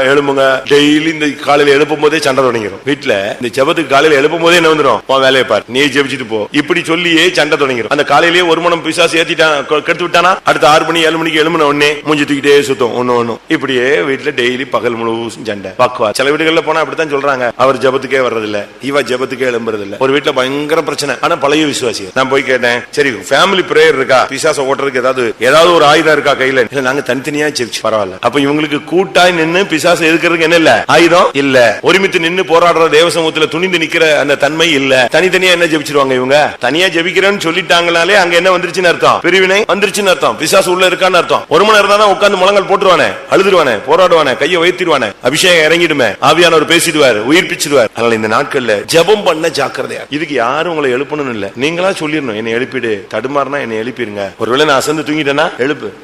எழுமுங்க டெய்லி இந்த காலையில எழுப்பும் போதே சண்டை தொடங்கிடும். வீட்டுல இந்த ஜெபத்துக்கு காலையில எழுப்பும் போதே என்ன வந்துடும்? வேலையை பாரு, நீ ஜெபிச்சுட்டு போ, இப்படி சொல்லியே சண்டை தொடங்கிடும். அந்த காலையிலேயே ஒரு மனம் பிசாசு ஏத்திட்டான், கெடுத்து விட்டானா, அடுத்த 6 மணி 7 மணிக்கு எழுமுன உடனே மூஞ்சி தூக்கிட்டே சுத்தம் ஒண்ணு. இப்படியே வீட்டுல டெய்லி பகல் முழுவதும் சண்டை, பக்குவா. சில வீடுகள்ல போனா அப்படித்தான் சொல்றாங்க, அவர் ஜெபத்துக்கே வர்றதில்ல, இவ ஜெபத்துக்கே எழும்புறது இல்ல. ஒரு வீட்டுல பயங்கர பிரச்சனை. ஆனா பழைய விசுவாசி. நான் போய் கேட்டேன், சரி ஃபேமிலி பிரேயர் இருக்கா? பிசாச ஓட்டுறதுக்கு ஏதாவது ஒரு ஆயுதம் இருக்கா கையில? இல்ல, நாங்க தனித்தனியா ஜெபிச்சு பரவாயில்ல. அப்ப இவங்களுக்கு கூட்டாய் நின்னு பிசாச எதுக்கிறதுக்கு என்ன இல்ல? ஆயுதம் இல்ல. ஒருமித்து நின்னு போராடுற தேவசமூகத்துல துணிந்து நிக்கிற அந்த தன்மை இல்ல. தனித்தனியா என்ன ஜெபிச்சிருவாங்க இவங்க? தனியா ஜெபிக்கிறேன்னு சொல்லிட்டாங்கனாலே அங்க என்ன வந்துருச்சுன்னு அர்த்தம்? பிரிவினை வந்துருச்சுன்னு அர்த்தம். பிசாசு உள்ள இருக்கான்னு அர்த்தம். ஒரு மணி நேரம் தான் உட்கார்ந்து முழங்கால் போட்டுருவானே, அழுதுருவானே, போராடுவானே, கையை வைத்திருவானே, அபிஷேகம் இறங்கிடுமே, ஆவியானவர் பேசிடுவார், உயிர்ப்பிச்சிடுவார். அதனால இந்த நாட்கள்ல ஜெபம் பண்ண ஜாக்கிரதையா. இதுக்கு யாரும் உங்களை எழுப்பணும்னு இல்ல, நீங்களா சொல்லிடணும், என்னை எழுப்பிடு, தடுமாறினா என்னை எழுப்பிடுங்க. ஒருவேளை நான் அசந்து தூங்கிட்டேன்னா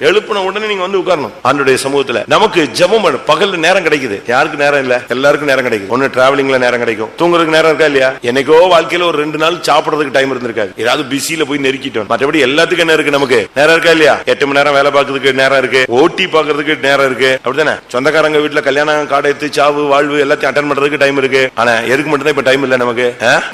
எழுப்புன உடனே நீங்க வந்து உட்காரணும் ஆண்டவருடைய சமூகத்துல. நமக்கு ஜெபம் பகல்ல நேரம் கிடைக்குது. யாருக்கு நேரம் இல்ல? எல்லாருக்கும் நேரம் கிடைக்கும். ஒன்னு டிராவலிங்ல நேரம் கிடைக்கும், தூங்குறதுக்கு நேரம் இருக்கா இல்லையா? என்னைக்கோ வாழ்க்கையில ஒரு 2 நாள் சாப்பிடுறதுக்கு டைம் இருந்திருக்காது, ஏதாவது பிஸியில போய் நெருக்கிட்டோம். மற்றபடி எல்லாத்துக்கும் என்ன இருக்கு? நமக்கு நேரம் இருக்கா இல்லையா? 8 மணி நேரம் வேலை பார்க்கறதுக்கு நேரம் இருக்கு, ஓட்டி பாக்குறதுக்கு நேரம் இருக்கு, அப்படித்தானே? சொந்தக்காரங்க வீட்டுல கல்யாணம், காடெடுத்து, சாவு, வாழ்வு எல்லாத்தையும் அட்டன் பண்றதுக்கு டைம் இருக்கு. ஆனா எதுக்கு மட்டும்தான் இப்ப டைம் இல்ல நமக்கு?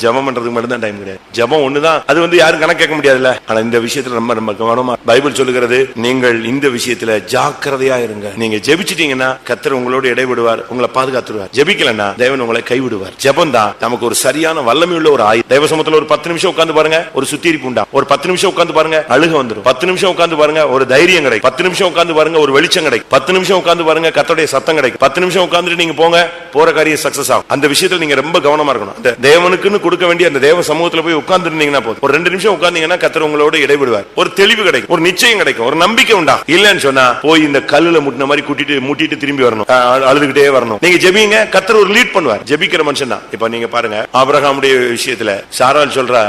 ஜெபம் பண்றதுக்கு மட்டும்தான் டைம் கிடையாது. ஜெபம் ஒண்ணுதான், அது யாரும் கணக்கு கேட்க முடியாதுல்ல. ஆனா இந்த விஷயத்துல நம்ம கவனமா, பைபிள் சொல்லுகிறது, நீங்கள் இந்த விஷயத்துல ஜாக்கிரதையா இருங்க. நீங்க ஜெபிச்சிட்டீங்கன்னா கர்த்தர் உங்களோட இடைவிடுவார், உங்களை பாதுகாத்துருவார். ஜெபிக்கலன்னா தேவன் உங்களை கைவிடுவார். ஜெபம் தான் நமக்கு ஒரு சரியான வல்லமை உள்ள ஒரு ஆயுதம். தேவ சமூகத்துல ஒரு 10 நிமிஷம் உட்கார்ந்து பாருங்க, ஒரு சுத்திரிப்பு உண்டா. ஒரு 10 நிமிஷம் உட்கார்ந்து பாருங்க, அழுக வந்துரும். 10 நிமிஷம் உட்கார்ந்து பாருங்க, ஒரு தைரியம் கிடைக்கும். 10 நிமிஷம் உட்கார்ந்து பாருங்க, ஒரு வெளிச்சம் கிடைக்கும். 10 நிமிஷம் உட்கார்ந்து பாருங்க, கர்த்தருடைய சத்தம் கிடைக்கும். 10 நிமிஷம் உட்கார்ந்துட்டு நீங்க போங்க, போற காரியம் சக்சஸ் ஆகும். அந்த விஷயத்துல நீங்க ரொம்ப கவனமா இருக்கணும். அந்த தேவனுக்குன்னு கொடுக்க வேண்டிய அந்த தேவ சமூகத்துல போய் உட்கார்ந்து இருந்தீங்கன்னா போதும். ஒரு 2 நிமிஷம் உட்கார்ந்தீங்கன்னா கர்த்தர் உங்களோட இடைவிடுவார். ஒரு தெளிவு கிடைக்கும், ஒரு நிச்சயம் கிடைக்கும், ஒரு நம்பிக்கை உண்டா. இல்லன்னு சொன்னா போய் இந்த கல்லுல முட்டின மாதிரி முட்டிட்டு திரும்பி வரணும், அழுதுகிட்டே வரணும். நீங்க ஜெபிங்க, கர்த்தர் ஒரு லீட் பண்ணுவார். ஜெபிக்கிற மனுஷன் தான். இப்ப நீங்க பாருங்க, ஆபிரகாமுடைய விஷயத்துல சாராள் சொல்றா,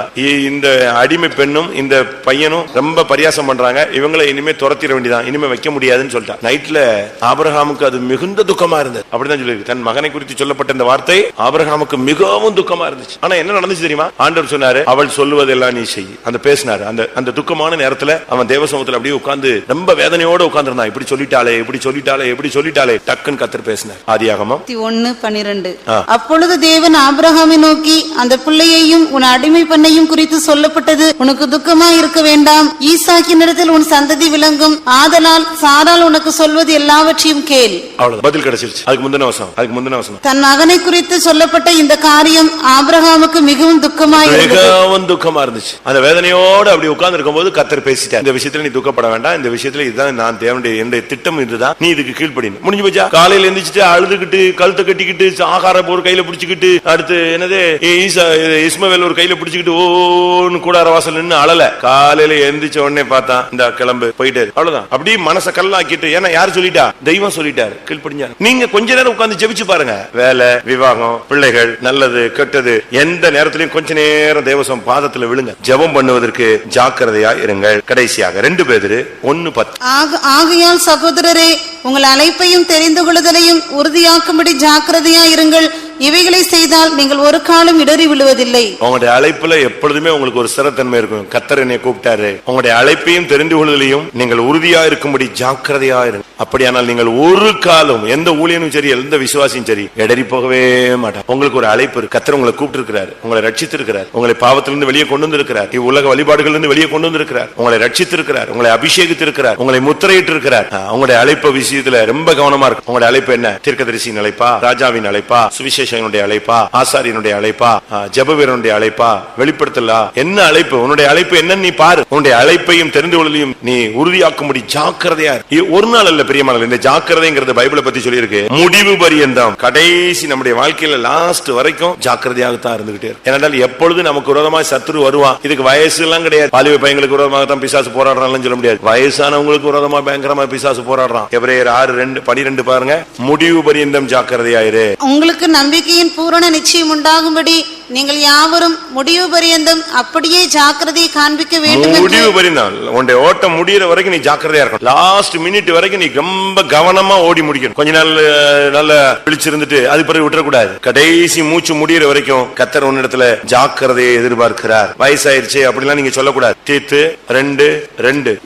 இந்த அடிமை பெண்ணும் இந்த பையனும் ரொம்ப பரியாசம் பண்றாங்க, இவங்களை இனிமே துரத்திட வேண்டியதான், இனிமே வைக்க முடியாதுன்னு சொல்லிட்டா. நைட்ல ஆபிரகாமுக்கு அது மிகுந்த துக்கமா இருந்தது. அப்படிதான் சொல்லி தன் மகனை குறித்து சொல்லப்பட்ட சொல்லப்பட்ட இந்த வார்த்தை ஆபிரகாமுக்கு மிகவும் துக்கமா இருந்துச்சு. ஆனா என்ன நடந்துச்சு தெரியுமா? ஆண்டவர் சொன்னாரு, அவள் சொல்லுவதெல்லாம் நீ செய். அந்த பேசினாரு. அந்த துக்கமான நேரத்துல அவன் தேவசமூகத்துல அப்படியே உட்கார்ந்து ரொம்ப வேதனையோட உட்கார்ந்து இருந்தான். இப்படி சொல்லிட்டாளே டக்குன்னு கர்த்தர் பேசினார். ஆதியாகமம் 1:12. அப்பொழுது தேவன் ஆபிரகாமை நோக்கி, அந்த பிள்ளையையும் உன் அடிமை பெண்ணையும் குறித்து சொல்லப்பட்டது உனக்கு துக்கமா இருக்க வேண்டாம். ஈசாக்கினிடத்தில் உன் சந்ததி விளங்கும். ஆதலால் சாராள் உனக்கு சொல்வது எல்லாவற்றையும் கேள். அவ்வளவு பதில் கிடைச்சிருச்சு. அதுக்கு முந்தின வசனம் தன் மகனை குறித்து சொல்லப்பட்ட இந்த காரியம் ஆபிரகாமுக்கு மிகவும் துக்கமா இருந்துச்சு. அந்த வேதனையோடு அப்படி உட்கார்ந்து இருக்கும் போது கர்த்தர் பேசிட்டார். இந்த விஷயத்துல நீ துக்கப்பட வேண்டாம். இந்த விஷயத்துல இதுதான் நான் தேவனுடைய திட்டம், இதுதான். நீ இதுக்கு கீழ்ப்படின்னு முடிஞ்சு போச்சா? காலையில எந்திரிச்சிட்டு அழுதுகிட்டு கழுத்தை கட்டிக்கிட்டு ஆகார ஒரு கையில பிடிச்சுக்கிட்டு அடுத்து என்னது இஸ்மவேல் ஒரு கையில பிடிச்சுக்கிட்டு ஓன்னு கூடார வாசல் நின்று அழல. காலையில எந்திரிச்ச உடனே பார்த்தான், இந்த கிளம்பு போயிட்டு அவ்வளவுதான். அப்படி மனசை கல்லாக்கிட்டு, ஏன்னா யாரு சொல்லிட்டா? தெய்வம் சொல்லிட்டாரு, கீழ்ப்படிஞ்சா. நீங்க கொஞ்ச நேரம் உட்கார்ந்து ஜெபிச்சு பாருங்க. வேலை, விவாகம், பிள்ளைகள், நல்லது கெட்டது, எந்த நேரத்திலையும் கொஞ்ச நேரம் தேவசம் பாதத்துல விழுங்க. ஜெபம் பண்ணுவதற்கு ஜாக்கிரதையா இருங்கள். கடைசியாக 2 பேதுரு 1:10. ஆகையால் சகோதரரே, உங்கள் அழைப்பையும் தெரிந்து கொள்ளுதலையும் உறுதியாக்கும்படி ஜாக்கிரதையா இருங்கள். இவைகளை செய்தால் நீங்கள் ஒரு காலம் இடறி விழுவதில்லை. உங்களுடைய அழைப்புல எப்பொழுதுமே உங்களுக்கு ஒரு ஸ்திரத்தன்மை இருக்கும். கர்த்தர் என்னை கூப்பிட்டாரு. உங்களுடைய அழைப்பையும் தெரிந்து கொள்வதிலையும் நீங்கள் உறுதியா இருக்கும்படி ஜாக்கிரதையா இருங்க. அப்படியானால் நீங்கள் ஒரு காலம் எந்த ஊழியனும் சரி, எந்த விசுவாசியும் சரி, இடறி போகவே மாட்டார். உங்களுக்கு ஒரு அழைப்பு இருக்கு. கர்த்தர் உங்களை கூப்பிட்டு இருக்கிறார், உங்களை ரட்சித்திருக்கிறார், உங்களை பாவத்திலிருந்து வெளியே கொண்டு வந்திருக்கிறார், இவ்வுலக வழிபாடுகளிலிருந்து வெளியே கொண்டு வந்திருக்கிறார், உங்களை ரட்சித்திருக்கிறார், உங்களை அபிஷேகித்திருக்கிறார், உங்களை முத்திரையிட்டு இருக்கிறார். உங்களுடைய அழைப்பு விஷயத்துல ரொம்ப கவனமா இருக்கு. உங்களுடைய அழைப்பு என்ன? தீர்க்கதரிசியின் அழைப்பா, ராஜாவின் அழைப்பா, சுவிசேஷ அழைப்பா, ஆசாரியனுடைய அழைப்பா, ஜெபவீரனுடைய அழைப்பா, வெளிப்படுத்தலா? என்ன அழைப்பு? உன்னுடைய அழைப்பு என்னன்னு நீ பாரு. உன்னுடைய அழைப்பையும் தெரிந்து கொள்ளையும் நீ உறுதியாக்கும்படி ஜாக்கிரதையா. ஒரு நாள் அல்ல பிரியமானவர்களே, இந்த ஜாக்கிரதைங்கிறது பைபிளை பத்தி சொல்லி இருக்கு. முடிவு பரியந்தம், கடைசி நம்முடைய வாழ்க்கையில லாஸ்ட் வரைக்கும் ஜாக்கிரதையாகத்தான் இருந்துகிட்டே இருக்கு. ஏனென்றால் எப்பொழுது நமக்கு விரோதமாக சத்துரு வருவான். இதுக்கு வயசு எல்லாம் கிடையாது. வாலிப பையங்களுக்கு விரோதமாகத்தான் பிசாசு போராடுறான்னு சொல்ல முடியாது. வயசானவங்களுக்கு விரோதமா பயங்கரமா பிசாசு போராடுறான். எபிரேயர் 6:12 பாருங்க. முடிவு பரியந்தம் ஜாக்கிரதையாயிரு. உங்களுக்கு நம்பிக்கையின் பூரண நிச்சயம் உண்டாகும்படி நீங்கள் யாவரும் முடிவு பரியந்தம் அப்படியே ஜாக்கிரதையை காண்பிக்க வேண்டும். முடிவு பரியந்தம் உன்னுடைய ஓட்டம் முடிகிற வரைக்கும் நீ ஜாக்கிரதையா இருக்கணும். லாஸ்ட் மினிட் வரைக்கும் நீ ரொம்ப கவனமா ஓடி முடிக்கணும். கொஞ்ச நாள் நல்ல விழிச்சிருந்துட்டு அது பிறகு விட்டுறக்கூடாது. கடைசி மூச்சு முடிகிற வரைக்கும் கர்த்தர் உன்னிடத்துல ஜாக்கிரதையை எதிர்பார்க்கிறார். வயசாயிருச்சு அப்படிலாம் நீங்க சொல்லக்கூடாது. தீத்து 2:2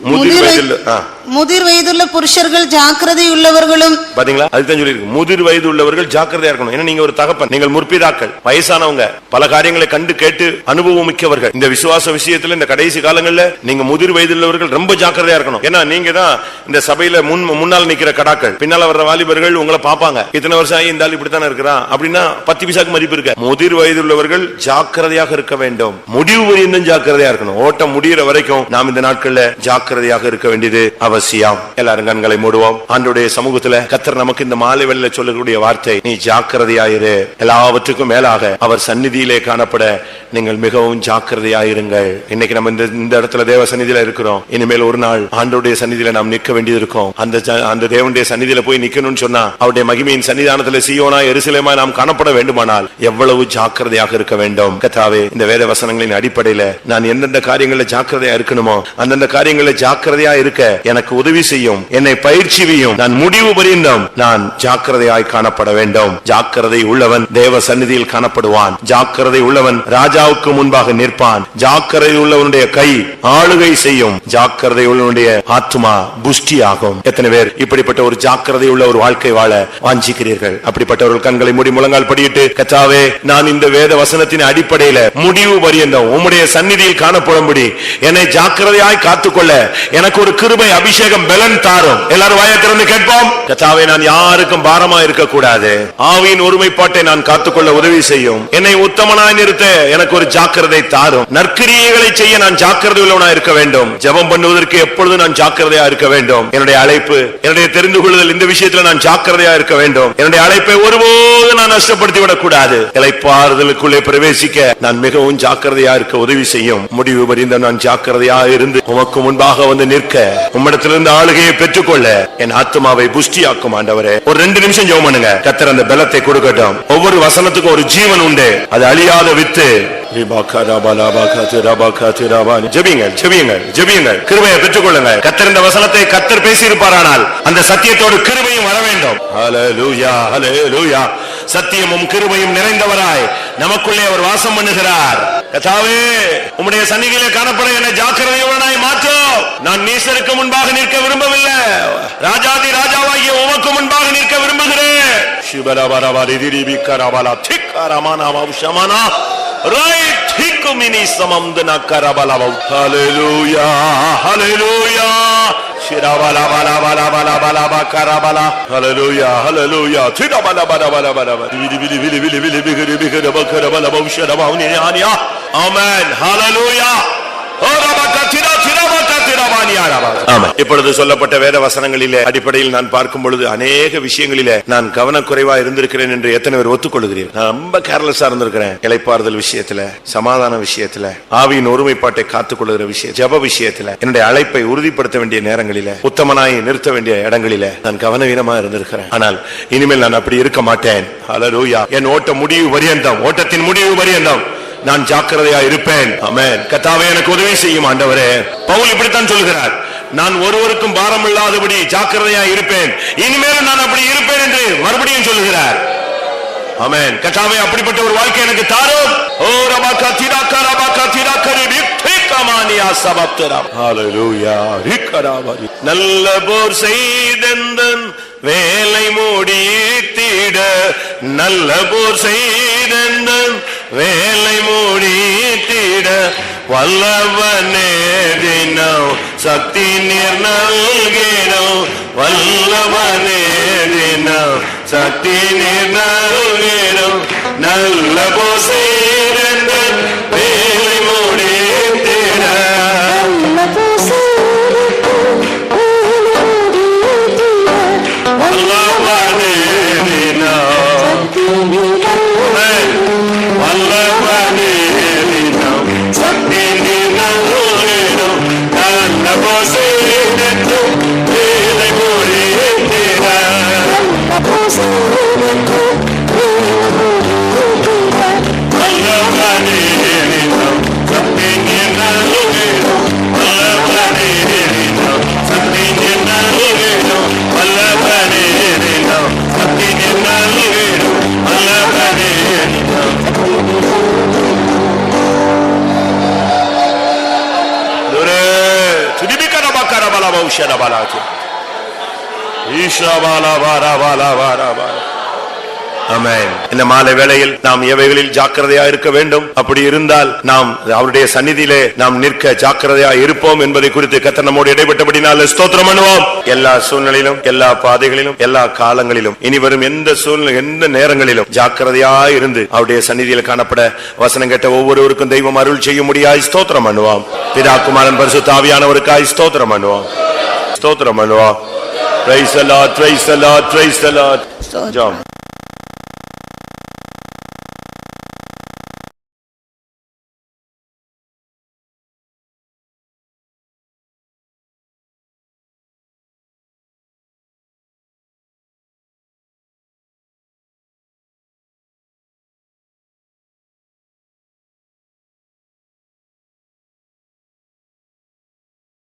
முதிர் வயதுள்ள புருஷர்கள் ஜாக்கிரதை உள்ளவர்களும். பாத்தீங்களா? அதுதான் சொல்லி இருக்கு. முதிர் வயது உள்ளவர்கள் ஜாக்கிரதையா இருக்கணும். ஏன்னா நீங்க ஒரு தகப்பன், நீங்கள் முற்பிதாக்கள், வயசானவங்க, பல காரியங்களை கண்டு கேட்டு அனுபவம் மிக்கவர்கள். இந்த விசுவாச விஷயத்துல இந்த கடைசி காலங்கள்ல நீங்க முதிர் வயது உள்ளவர்கள் ரொம்ப ஜாக்கிரதையா இருக்கணும். ஏன்னா நீங்க தான் இந்த சபையில முன்னால் நிக்கிற கடாக்கள். பின்னால வர்ற வாலிபர்கள் உங்களை பாப்பாங்க. இத்தனை வருஷம் ஆகி இந்த ஆள் இப்படித்தானே இருக்கிறான் அப்படின்னா 10 பைசாக்கு மதிப்பு இருக்கு. முதிர் வயது உள்ளவர்கள் ஜாக்கிரதையாக இருக்க வேண்டும். முடிவு வரையும் ஜாக்கிரதையா இருக்கணும். ஓட்டம் முடிகிற வரைக்கும் நாம் இந்த நாட்கள்ல ஜாக்கிரதையாக இருக்க வேண்டியது அவசியம். எல்லாரும் கண்களை மூடுவோம். ஆண்டவருடைய சமூகத்துல கர்த்தர் நமக்கு இந்த மாலை வேளையில சொல்லக்கூடிய வார்த்தை, நீ ஜாக்கிரதையாயிரு. எல்லாவற்றுக்கும் மேலாக அவர் சந்நிதியிலே காணப்பட நீங்கள் மிகவும் ஜாக்கிரதையாயிருங்கள். இன்னைக்கு நம்ம இந்த இடத்துல தேவ சந்நிதியில இருக்கிறோம். இனிமேல் ஒரு நாள் ஆண்டவருடைய சந்நிதியில நாம் நிற்க வேண்டியது இருக்கும். அந்த தேவனுடைய சந்நிதியில போய் நிக்கணும்னு சொன்னா, அவருடைய மகிமையின் சன்னிதானத்துல சீயோனா எருசலேமா நாம் காணப்பட வேண்டுமானால் எவ்வளவு ஜாக்கிரதையாக இருக்க வேண்டும். கர்த்தாவே, இந்த வேத வசனங்களின் அடிப்படையில நான் எந்தெந்த காரியங்கள்ல ஜாக்கிரதையா இருக்கணுமோ அந்தந்த காரியங்கள்ல ஜாக்கிரதையா இருக்க எனக்கு உதவி செய்யும். என்னை பயிற்சியும். நான் முடிவு பரியந்தம் நான் ஜாக்கிரதையாய் காணப்பட வேண்டும். ஜாக்கிரதை உள்ளவன் தேவ சந்நிதியில் காணப்படுவான். ஜாக்கிரதை உள்ளவன் ராஜாவுக்கு முன்பாக நிற்பான். ஜாக்கிரதை உள்ளவனுடைய கை ஆளுகை செய்யும். ஜாக்கிரதை உள்ளவனுடைய ஆத்மா புஷ்டியாகும். எத்தனை பேர் இப்படிப்பட்ட ஒரு ஜாக்கிரதை உள்ள ஒரு வாழ்க்கை வாழ வாஞ்சிக்கிறீர்கள்? அப்படிப்பட்டவர்கள் கண்களை மூடி முழங்கால் படியிட்டு, கர்த்தாவே, நான் இந்த வேத வசனத்தின் அடிப்படையில முடிவு பரியந்தம் உம்முடைய சந்நிதியில் காணப்படும்படி என்னை ஜாக்கிரதையாய் காத்துக்கொள்ள எனக்கு ஒரு கிருபை, அபிஷேகம், பலன் தாரும். எல்லாரும் வாயை திறந்து கேட்போம். கர்த்தாவே, நான் யாருக்கும் பாரமா இருக்க கூடாது. ஆவியின் ஒருமைப்பாட்டை நான் காத்துக்கொள்ள உதவி செய்யும். என்னை உத்தமனாய் நிறுத்த எனக்கு ஒரு ஜாக்கிரதை தாரும். நற்கிரியைகளை செய்ய நான் ஜாக்கிரதை உள்ளவனாய் இருக்க வேண்டும். ஜெபம் பண்ணுவதற்கு எப்பொழுதும் நான் ஜாக்கிரதையா இருக்க வேண்டும். என்னுடைய அழைப்பு, என்னுடைய தெரிந்து கொள்ளுதல், இந்த விஷயத்துல நான் ஜாக்கிரதையா இருக்க வேண்டும். என்னுடைய அழைப்பை ஒருபோது நான் நஷ்டப்படுத்தி விடக் கூடாது. இளைப்பாறுதலுக்குள்ளே பிரவேசிக்க நான் மிகவும் ஜாக்கிரதையா இருக்க உதவி செய்யும். முடிவு பரிந்த நான் ஜாக்கிரதையா இருந்து உமக்கு முன்பாக வந்து நிற்க, உம்மிடத்திலிருந்து ஆளுகையை பெற்றுக்கொள்ள என் ஆத்மாவை புஷ்டியாக்கும். ஆண்டவரே, ஒரு 2 நிமிஷம் ஜெபம் பண்ணுங்க. கர்த்தர் அந்த பலத்தை கொடுக்கட்டும். ஒவ்வொரு வசனத்துக்கும் ஒரு ஜீவன் உண்டு. அது அழியாத வித்து. கிருபையை பெற்றுக்கொள்ளுங்க. கர்த்தர் இந்த வசனத்தை கர்த்தர் பேசியிருப்பாரானால் அந்த சத்தியத்தோடு கிருபையும் வர வேண்டும். ஹல்லேலூயா, ஹல்லேலூயா. சத்தியமும் கிருபையும் நிறைந்தவராய் நமக்குள்ளே அவர் வாசம் பண்ணுகிறார். கர்த்தாவே, உம்முடைய சந்நிதியிலே காணப்பட என்னை ஜாக்கிரதையுள்ளவனாய் மாற்றும். நான் நீசருக்கு முன்பாக நிற்க விரும்பவில்லை, ராஜாதி ராஜாவாகிய உமக்கு முன்பாக நிற்க விரும்புகிறேன். சிபலபரபரி திரிபிக்கரபல திக்கரமனவ உஷமனா ரைட் திக்குமினி சமம்தன கரபலவ. ஹalleluya ஹalleluya சிரபலபலபலபலபலப கரபல. ஹalleluya ஹalleluya சிரபலபலபலபலப விலி விலி விலி விலி விலி பிகரி பிகரி பக்கரபலப உஷரபவுனி ஆனியா. ஆமென் ஹalleluya. இப்பொழுது சொல்லப்பட்ட வேத வசனங்களிலே அடிப்படையில் நான் பார்க்கும் பொழுது அநேக விஷயங்களிலே நான் கவனக்குறைவா இருந்திருக்கிறேன் என்று எத்தனை பேர் ஒத்துக்கொள்கிறீர்கள்? நான் ரொம்ப கேர்லெஸ்ஸா இருந்திருக்கிறேன். இளைப்பாறுதல் விஷயத்துல, சமாதான விஷயத்துல, ஆவியின் ஒருமைப்பாட்டை காத்துக்கொள்கிற விஷயம், ஜெப விஷயத்துல, என்னுடைய அழைப்பை உறுதிப்படுத்த வேண்டிய நேரங்களிலே, உத்தமனாய் நிறுத்த வேண்டிய இடங்களிலே நான் கவனவீனமா இருந்திருக்கிறேன். ஆனால் இனிமேல் நான் அப்படி இருக்க மாட்டேன். ஹல்லேலூயா. என் ஓட்டத்தின் முடிவு பரியந்தம் நான் ஜாக்கிரதையா இருப்பேன். ஆமென். கர்த்தாவே, எனக்கு உதவி செய்யும் ஆண்டவரே. பவுல் இப்படித்தான் சொல்கிறார், நான் ஒருவருக்கும் பாரம் இல்லாதபடி ஜாக்கிரதையா இருப்பேன், இனிமேலும் நான் அப்படி இருப்பேன் என்று மறுபடியும் சொல்கிறார். ஆமென். கர்த்தாவே, அப்படிப்பட்ட ஒரு வாழ்க்கை எனக்கு தாரும். ஓ ரபகா திராகா ரபகா திராகரி விக்திகமானியா சபப்தரம். ஹalleluya. ரிகராவரி. நல்ல போர் செய்தெந்தன் வேலை முடித்திட, நல்ல போர் செய்தெந்தன் வேலை முடித்திட, வல்லவனே தினம் சக்தி நீர் நல்கினோம், வல்லவனே தினம் சக்தி நீர் நல்கினோம், நல்ல போர் செய்தெந்தன் வேலை முடித்திட, வல்லவனே தினம் வல்லவனே தினம் சக்தி நீர் நல்கினோம், நல்ல போர் செய்தெந்தன் வேலை முடித்திட, வல்லவனே தினம் சக்தி நீர் நல்கினோம், வல்லவனே தினம் சக்தி நீர் நல்கினோம், வல்லவனே தினம் சக்தி நீர் நல்கினோம், வல்லவனே தினம். இந்த மாலை வேளையில் நாம் எவைகளில் ஜாக்கிரதையா இருக்க வேண்டும், அப்படி இருந்தால் நாம் அவருடைய சந்நிதியிலே நாம் நிற்க ஜாக்கிரதையா இருப்போம் என்பதை குறித்து கர்த்தர் நம்மோடு இடைப்பட்டபடினால ஸ்தோத்திரம் பண்ணுவோம். எல்லா சூழ்நிலையிலும், எல்லா பாதைகளிலும், எல்லா காலங்களிலும், இனி வரும் எந்த சூழ்நிலை, எந்த நேரங்களிலும் ஜாக்கிரதையா இருந்து அவருடைய சந்நிதியில் காணப்பட வசனம் கேட்ட ஒவ்வொருவருக்கும் தெய்வம் அருள் செய்ய முடியாய் ஸ்தோத்திரம் பண்ணுவோம். பிதா குமாரன் பரிசுத்த ஆவியானவருக்காய் ஸ்தோத்திரம் பண்ணுவோம். ஸ்தோத்திரம் பண்ணுவோம். Praise the Lord, praise the Lord, praise the Lord.